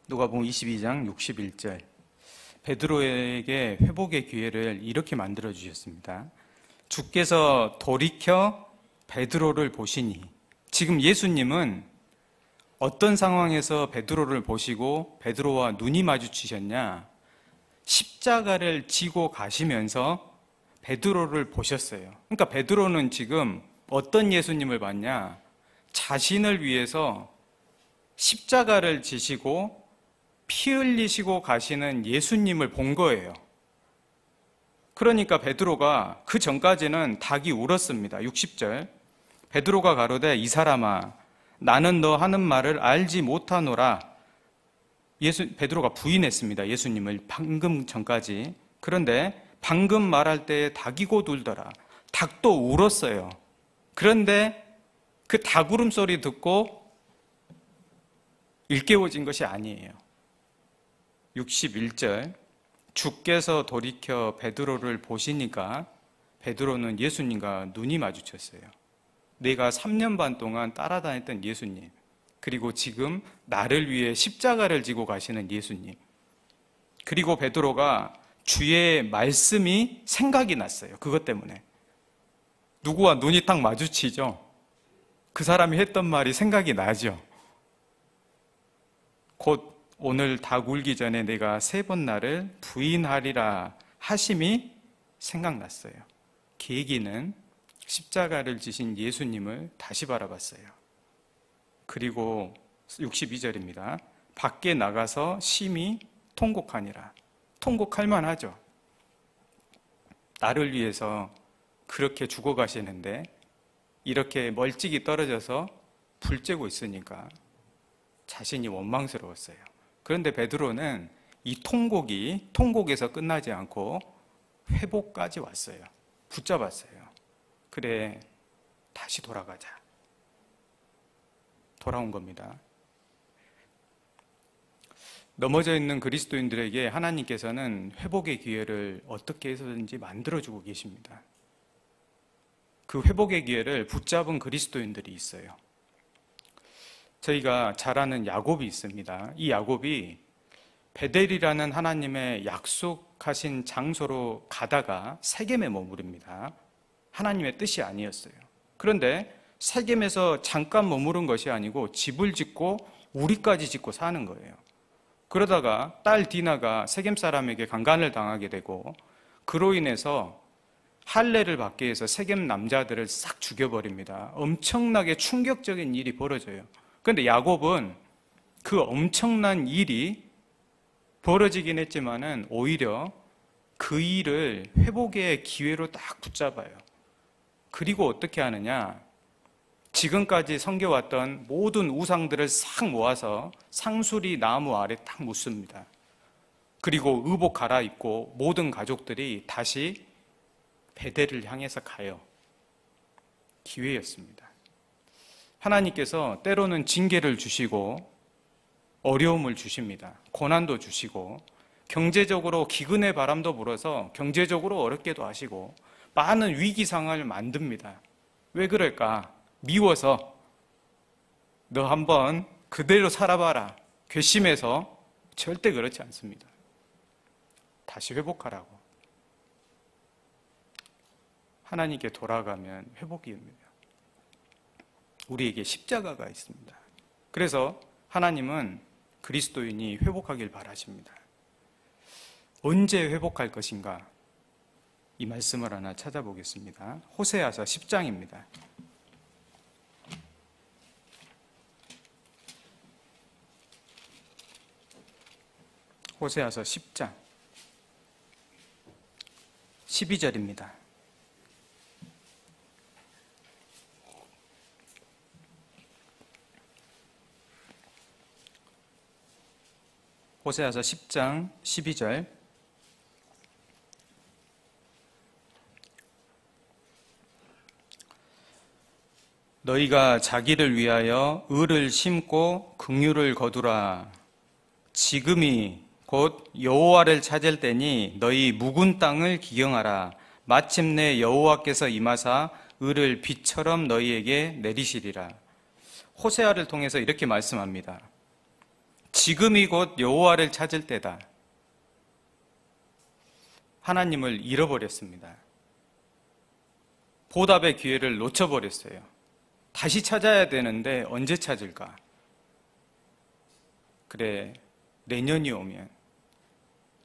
누가복음 22장 61절. 베드로에게 회복의 기회를 이렇게 만들어 주셨습니다. 주께서 돌이켜 베드로를 보시니. 지금 예수님은 어떤 상황에서 베드로를 보시고 베드로와 눈이 마주치셨냐? 십자가를 지고 가시면서 베드로를 보셨어요. 그러니까 베드로는 지금 어떤 예수님을 봤냐? 자신을 위해서 십자가를 지시고 피 흘리시고 가시는 예수님을 본 거예요. 그러니까 베드로가 그 전까지는 닭이 울었습니다. 60절. 베드로가 가로되 이 사람아 나는 너 하는 말을 알지 못하노라. 베드로가 부인했습니다. 예수님을 방금 전까지. 그런데 방금 말할 때에 닭이 곧 울더라. 닭도 울었어요. 그런데 그 닭 울음소리 듣고 일깨워진 것이 아니에요. 61절. 주께서 돌이켜 베드로를 보시니까 베드로는 예수님과 눈이 마주쳤어요. 내가 3년 반 동안 따라다녔던 예수님, 그리고 지금 나를 위해 십자가를 지고 가시는 예수님, 그리고 베드로가 주의 말씀이 생각이 났어요. 그것 때문에. 누구와 눈이 딱 마주치죠. 그 사람이 했던 말이 생각이 나죠. 곧 오늘 닭 울기 전에 내가 3번 나를 부인하리라 하심이 생각났어요. 계기는 십자가를 지신 예수님을 다시 바라봤어요. 그리고 62절입니다. 밖에 나가서 심히 통곡하니라. 통곡할 만하죠. 나를 위해서 그렇게 죽어가시는데 이렇게 멀찍이 떨어져서 불 쬐고 있으니까 자신이 원망스러웠어요. 그런데 베드로는 이 통곡에서 끝나지 않고 회복까지 왔어요. 붙잡았어요. 그래, 다시 돌아가자. 돌아온 겁니다. 넘어져 있는 그리스도인들에게 하나님께서는 회복의 기회를 어떻게 해서든지 만들어주고 계십니다. 그 회복의 기회를 붙잡은 그리스도인들이 있어요. 저희가 잘 아는 야곱이 있습니다. 이 야곱이 베델이라는 하나님의 약속하신 장소로 가다가 세겜에 머무릅니다. 하나님의 뜻이 아니었어요. 그런데 세겜에서 잠깐 머무른 것이 아니고 집을 짓고 우리까지 짓고 사는 거예요. 그러다가 딸 디나가 세겜 사람에게 강간을 당하게 되고 그로 인해서 할례를 받기 위해서 세겜 남자들을 싹 죽여버립니다. 엄청나게 충격적인 일이 벌어져요. 그런데 야곱은 그 엄청난 일이 벌어지긴 했지만은 오히려 그 일을 회복의 기회로 딱 붙잡아요. 그리고 어떻게 하느냐? 지금까지 섬겨왔던 모든 우상들을 싹 모아서 상수리 나무 아래 딱 묻습니다. 그리고 의복 갈아입고 모든 가족들이 다시 베델을 향해서 가요. 기회였습니다. 하나님께서 때로는 징계를 주시고 어려움을 주십니다. 고난도 주시고 경제적으로 기근의 바람도 불어서 경제적으로 어렵게도 하시고 많은 위기 상황을 만듭니다. 왜 그럴까? 미워서 너 한번 그대로 살아봐라. 괘씸해서 절대 그렇지 않습니다. 다시 회복하라고. 하나님께 돌아가면 회복입니다. 우리에게 십자가가 있습니다. 그래서 하나님은 그리스도인이 회복하길 바라십니다. 언제 회복할 것인가? 이 말씀을 하나 찾아보겠습니다. 호세아서 10장입니다. 호세아서 10장 12절입니다. 호세아서 10장 12절 너희가 자기를 위하여 의를 심고 긍휼을 거두라. 지금이 곧 여호와를 찾을 때니 너희 묵은 땅을 기경하라. 마침내 여호와께서 임하사 의를 비처럼 너희에게 내리시리라. 호세아를 통해서 이렇게 말씀합니다. 지금이 곧 여호와를 찾을 때다. 하나님을 잃어버렸습니다. 보답의 기회를 놓쳐버렸어요. 다시 찾아야 되는데 언제 찾을까? 그래, 내년이 오면,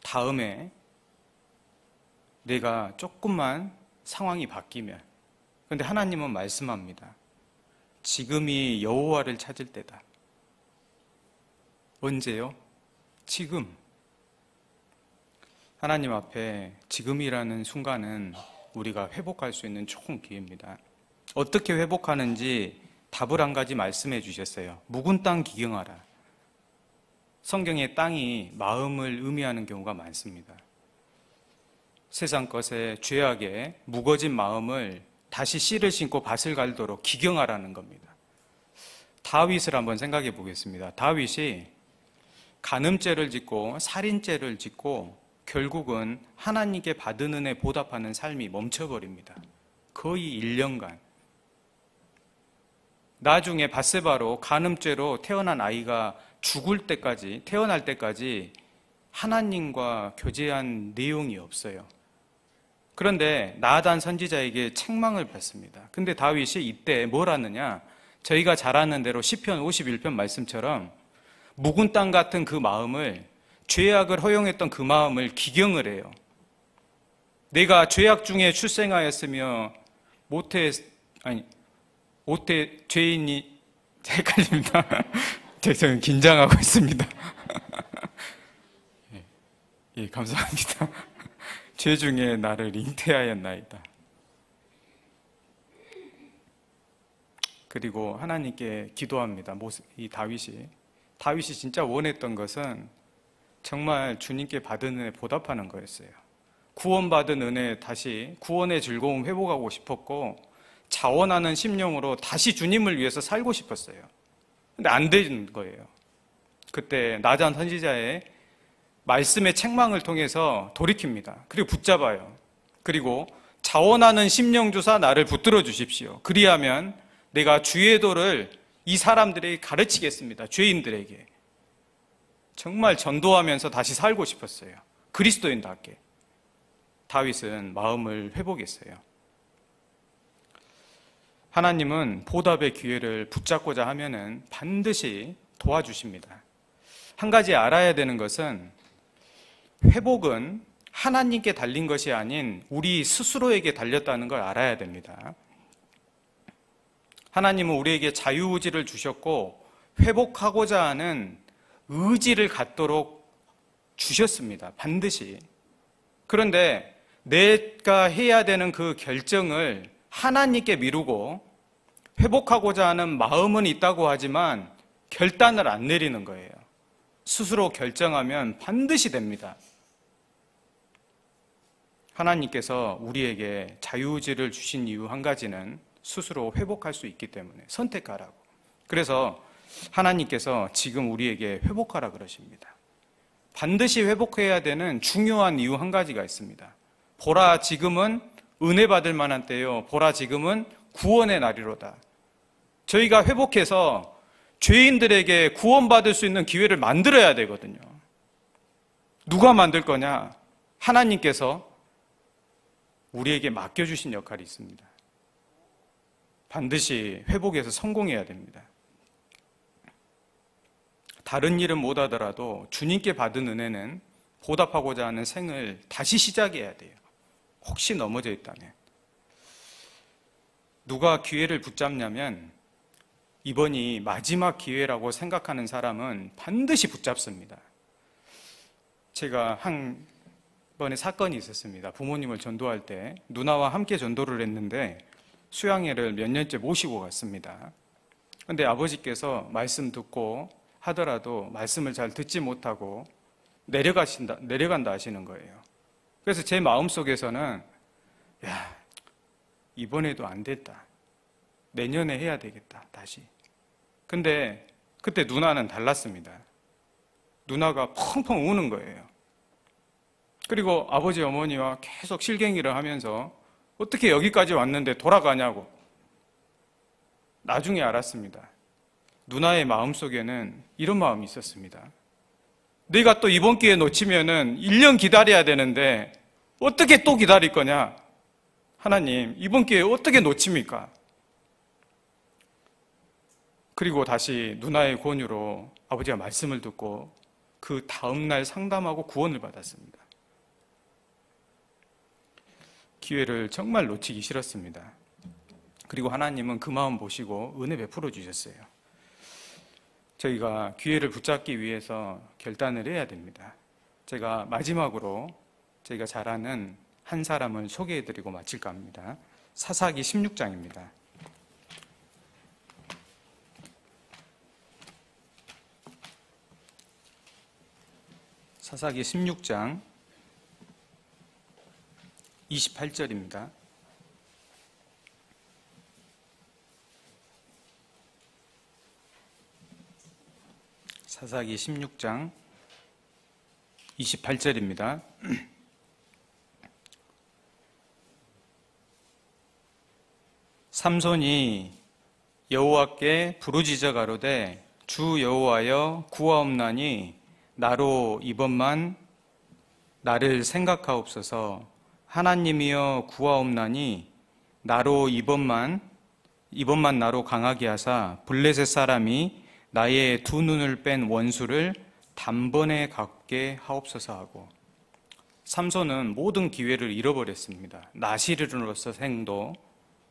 다음에 내가 조금만 상황이 바뀌면. 그런데 하나님은 말씀합니다. 지금이 여호와를 찾을 때다. 언제요? 지금. 하나님 앞에 지금이라는 순간은 우리가 회복할 수 있는 좋은 기회입니다. 어떻게 회복하는지 답을 한 가지 말씀해 주셨어요. 묵은 땅 기경하라. 성경에 땅이 마음을 의미하는 경우가 많습니다. 세상 것에 죄악에 묵어진 마음을 다시 씨를 심고 밭을 갈도록 기경하라는 겁니다. 다윗을 한번 생각해 보겠습니다. 다윗이 간음죄를 짓고 살인죄를 짓고 결국은 하나님께 받은 은혜 보답하는 삶이 멈춰버립니다. 거의 1년간. 나중에 밧세바로 간음죄로 태어난 아이가 죽을 때까지, 태어날 때까지 하나님과 교제한 내용이 없어요. 그런데 나단 선지자에게 책망을 받습니다. 근데 다윗이 이때 뭘 하느냐? 저희가 잘 아는 대로 시편 51편 말씀처럼 묵은 땅 같은 그 마음을, 죄악을 허용했던 그 마음을 기경을 해요. 내가 죄악 중에 출생하였으며 죄인이 헷갈립니다. 저는 긴장하고 있습니다. 예, 감사합니다. 죄 중에 나를 잉태하였나이다. 그리고 하나님께 기도합니다. 이 다윗이 진짜 원했던 것은 정말 주님께 받은 은혜 보답하는 거였어요. 구원받은 은혜 다시 구원의 즐거움 회복하고 싶었고 자원하는 심령으로 다시 주님을 위해서 살고 싶었어요. 근데 안 되는 거예요. 그때 나단 선지자의 말씀의 책망을 통해서 돌이킵니다. 그리고 붙잡아요. 그리고 자원하는 심령 주사 나를 붙들어 주십시오. 그리하면 내가 주의 도를 이 사람들에게 가르치겠습니다. 죄인들에게. 정말 전도하면서 다시 살고 싶었어요. 그리스도인답게. 다윗은 마음을 회복했어요. 하나님은 보답의 기회를 붙잡고자 하면은 반드시 도와주십니다. 한 가지 알아야 되는 것은 회복은 하나님께 달린 것이 아닌 우리 스스로에게 달렸다는 걸 알아야 됩니다. 하나님은 우리에게 자유의지를 주셨고 회복하고자 하는 의지를 갖도록 주셨습니다. 반드시. 그런데 내가 해야 되는 그 결정을 하나님께 미루고 회복하고자 하는 마음은 있다고 하지만 결단을 안 내리는 거예요. 스스로 결정하면 반드시 됩니다. 하나님께서 우리에게 자유의지를 주신 이유 한 가지는 스스로 회복할 수 있기 때문에 선택하라고. 그래서 하나님께서 지금 우리에게 회복하라 그러십니다. 반드시 회복해야 되는 중요한 이유 한 가지가 있습니다. 보라, 지금은 은혜 받을 만한 때요. 보라, 지금은 구원의 날이로다. 저희가 회복해서 죄인들에게 구원받을 수 있는 기회를 만들어야 되거든요. 누가 만들 거냐? 하나님께서 우리에게 맡겨주신 역할이 있습니다. 반드시 회복해서 성공해야 됩니다. 다른 일은 못하더라도 주님께 받은 은혜는 보답하고자 하는 생을 다시 시작해야 돼요. 혹시 넘어져 있다면. 누가 기회를 붙잡냐면 이번이 마지막 기회라고 생각하는 사람은 반드시 붙잡습니다. 제가 한 번에 사건이 있었습니다. 부모님을 전도할 때 누나와 함께 전도를 했는데 수양회를 몇 년째 모시고 갔습니다. 그런데 아버지께서 말씀 듣고 하더라도 말씀을 잘 듣지 못하고 내려간다 하시는 거예요. 그래서 제 마음속에서는 야, 이번에도 안 됐다. 내년에 해야 되겠다, 다시. 근데 그때 누나는 달랐습니다. 누나가 펑펑 우는 거예요. 그리고 아버지, 어머니와 계속 실갱이를 하면서 어떻게 여기까지 왔는데 돌아가냐고. 나중에 알았습니다. 누나의 마음속에는 이런 마음이 있었습니다. 내가 또 이번 기회 놓치면은 1년 기다려야 되는데 어떻게 또 기다릴 거냐? 하나님, 이번 기회 어떻게 놓칩니까? 그리고 다시 누나의 권유로 아버지가 말씀을 듣고 그 다음날 상담하고 구원을 받았습니다. 기회를 정말 놓치기 싫었습니다. 그리고 하나님은 그 마음 보시고 은혜 베풀어 주셨어요. 저희가 기회를 붙잡기 위해서 결단을 해야 됩니다. 제가 마지막으로 저희가 잘 아는 한 사람을 소개해드리고 마칠까 합니다. 사사기 16장입니다. 사사기 16장 28절입니다. 사사기 16장 28절입니다. 삼손이 여호와께 부르짖어 가로되 주 여호와여 구하옵나니 나로 이번만 나를 생각하옵소서. 하나님이여 구하옵나니 나로 이번만 나로 강하게 하사 블레셋 사람이 나의 두 눈을 뺀 원수를 단번에 갚게 하옵소서 하고. 삼손은 모든 기회를 잃어버렸습니다. 나시르로서 생도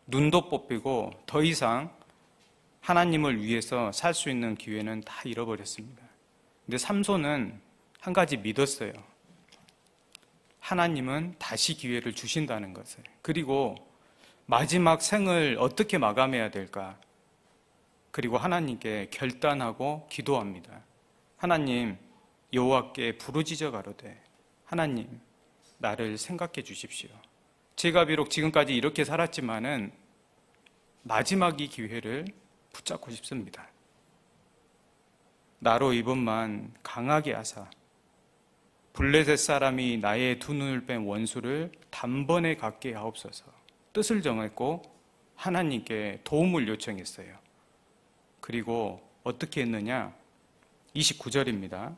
눈도 뽑히고 더 이상 하나님을 위해서 살 수 있는 기회는 다 잃어버렸습니다. 근데 삼손은 한 가지 믿었어요. 하나님은 다시 기회를 주신다는 것을. 그리고 마지막 생을 어떻게 마감해야 될까? 그리고 하나님께 결단하고 기도합니다. 하나님, 여호와께 부르짖어 가로되 하나님, 나를 생각해 주십시오. 제가 비록 지금까지 이렇게 살았지만은 마지막 이 기회를 붙잡고 싶습니다. 나로 이번만 강하게 하사 블레셋 사람이 나의 두 눈을 뺀 원수를 단번에 갚게 하옵소서. 뜻을 정했고 하나님께 도움을 요청했어요. 그리고 어떻게 했느냐? 29절입니다.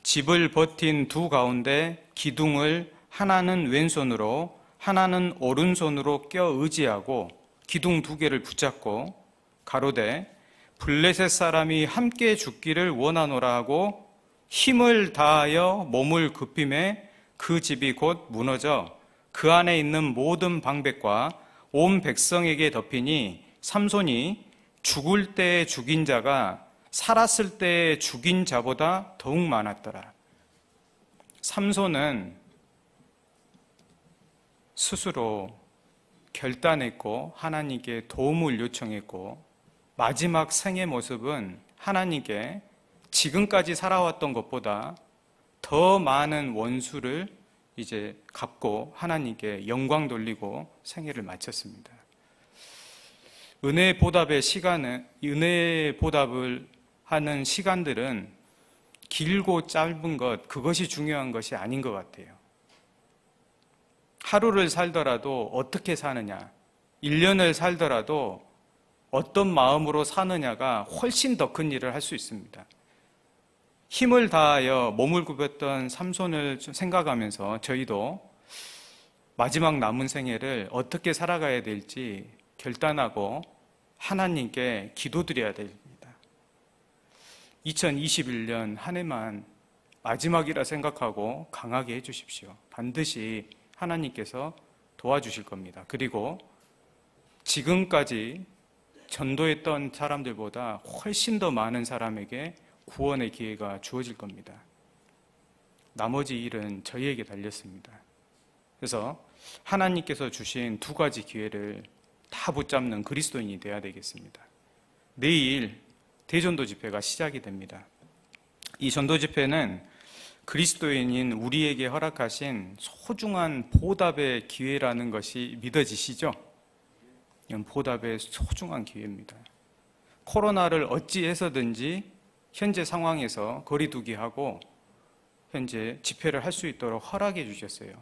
집을 버틴 두 가운데 기둥을 하나는 왼손으로 하나는 오른손으로 껴 의지하고 기둥 두 개를 붙잡고 가로되 블레셋 사람이 함께 죽기를 원하노라 하고 힘을 다하여 몸을 굽힘에 그 집이 곧 무너져 그 안에 있는 모든 방백과 온 백성에게 덮이니 삼손이 죽을 때 죽인 자가 살았을 때 죽인 자보다 더욱 많았더라. 삼손은 스스로 결단했고 하나님께 도움을 요청했고 마지막 생의 모습은 하나님께 지금까지 살아왔던 것보다 더 많은 원수를 이제 갚고 하나님께 영광 돌리고 생애를 마쳤습니다. 은혜의 보답을 하는 시간들은 길고 짧은 것, 그것이 중요한 것이 아닌 것 같아요. 하루를 살더라도 어떻게 사느냐, 1년을 살더라도 어떤 마음으로 사느냐가 훨씬 더 큰 일을 할 수 있습니다. 힘을 다하여 몸을 굽혔던 삼손을 생각하면서 저희도 마지막 남은 생애를 어떻게 살아가야 될지 결단하고 하나님께 기도드려야 됩니다. 2021년 한 해만 마지막이라 생각하고 강하게 해주십시오. 반드시 하나님께서 도와주실 겁니다. 그리고 지금까지 전도했던 사람들보다 훨씬 더 많은 사람에게 구원의 기회가 주어질 겁니다. 나머지 일은 저희에게 달렸습니다. 그래서 하나님께서 주신 2가지 기회를 다 붙잡는 그리스도인이 되어야 되겠습니다. 내일 대전도 집회가 시작이 됩니다. 이 전도 집회는 그리스도인인 우리에게 허락하신 소중한 보답의 기회라는 것이 믿어지시죠? 이건 보답의 소중한 기회입니다. 코로나를 어찌해서든지 현재 상황에서 거리두기하고 현재 집회를 할 수 있도록 허락해 주셨어요.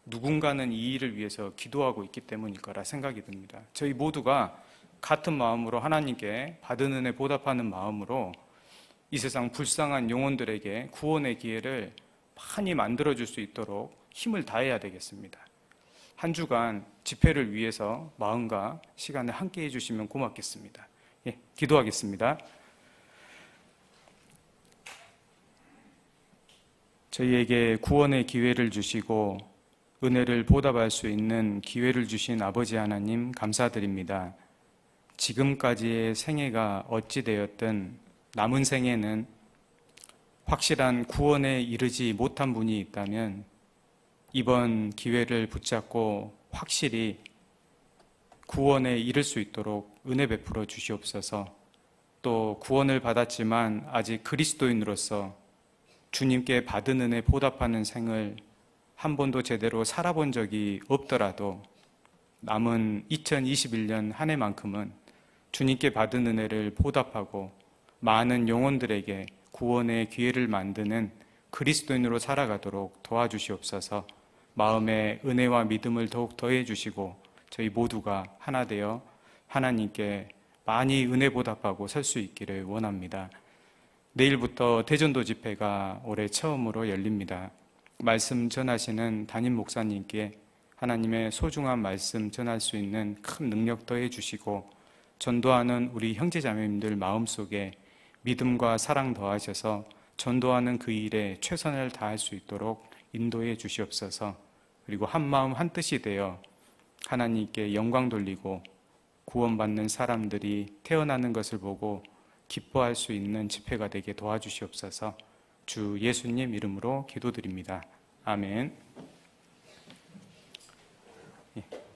누군가는 이 일을 위해서 기도하고 있기 때문일 거라 생각이 듭니다. 저희 모두가 같은 마음으로 하나님께 받은 은혜 보답하는 마음으로 이 세상 불쌍한 영혼들에게 구원의 기회를 많이 만들어줄 수 있도록 힘을 다해야 되겠습니다. 한 주간 집회를 위해서 마음과 시간을 함께 해주시면 고맙겠습니다. 기도하겠습니다. 저희에게 구원의 기회를 주시고 은혜를 보답할 수 있는 기회를 주신 아버지 하나님 감사드립니다. 지금까지의 생애가 어찌 되었든 남은 생애는 확실한 구원에 이르지 못한 분이 있다면 이번 기회를 붙잡고 확실히 구원에 이를 수 있도록 은혜 베풀어 주시옵소서. 또 구원을 받았지만 아직 그리스도인으로서 주님께 받은 은혜 보답하는 생을 한 번도 제대로 살아본 적이 없더라도 남은 2021년 한 해만큼은 주님께 받은 은혜를 보답하고 많은 영혼들에게 구원의 기회를 만드는 그리스도인으로 살아가도록 도와주시옵소서. 마음에 은혜와 믿음을 더욱 더해 주시고 저희 모두가 하나 되어 하나님께 많이 은혜 보답하고 설 수 있기를 원합니다. 내일부터 대전도 집회가 올해 처음으로 열립니다. 말씀 전하시는 담임 목사님께 하나님의 소중한 말씀 전할 수 있는 큰 능력 더해 주시고 전도하는 우리 형제자매님들 마음속에 믿음과 사랑 더하셔서 전도하는 그 일에 최선을 다할 수 있도록 인도해 주시옵소서. 그리고 한 마음 한 뜻이 되어 하나님께 영광 돌리고 구원받는 사람들이 태어나는 것을 보고 기뻐할 수 있는 집회가 되게 도와주시옵소서. 주 예수님 이름으로 기도드립니다. 아멘.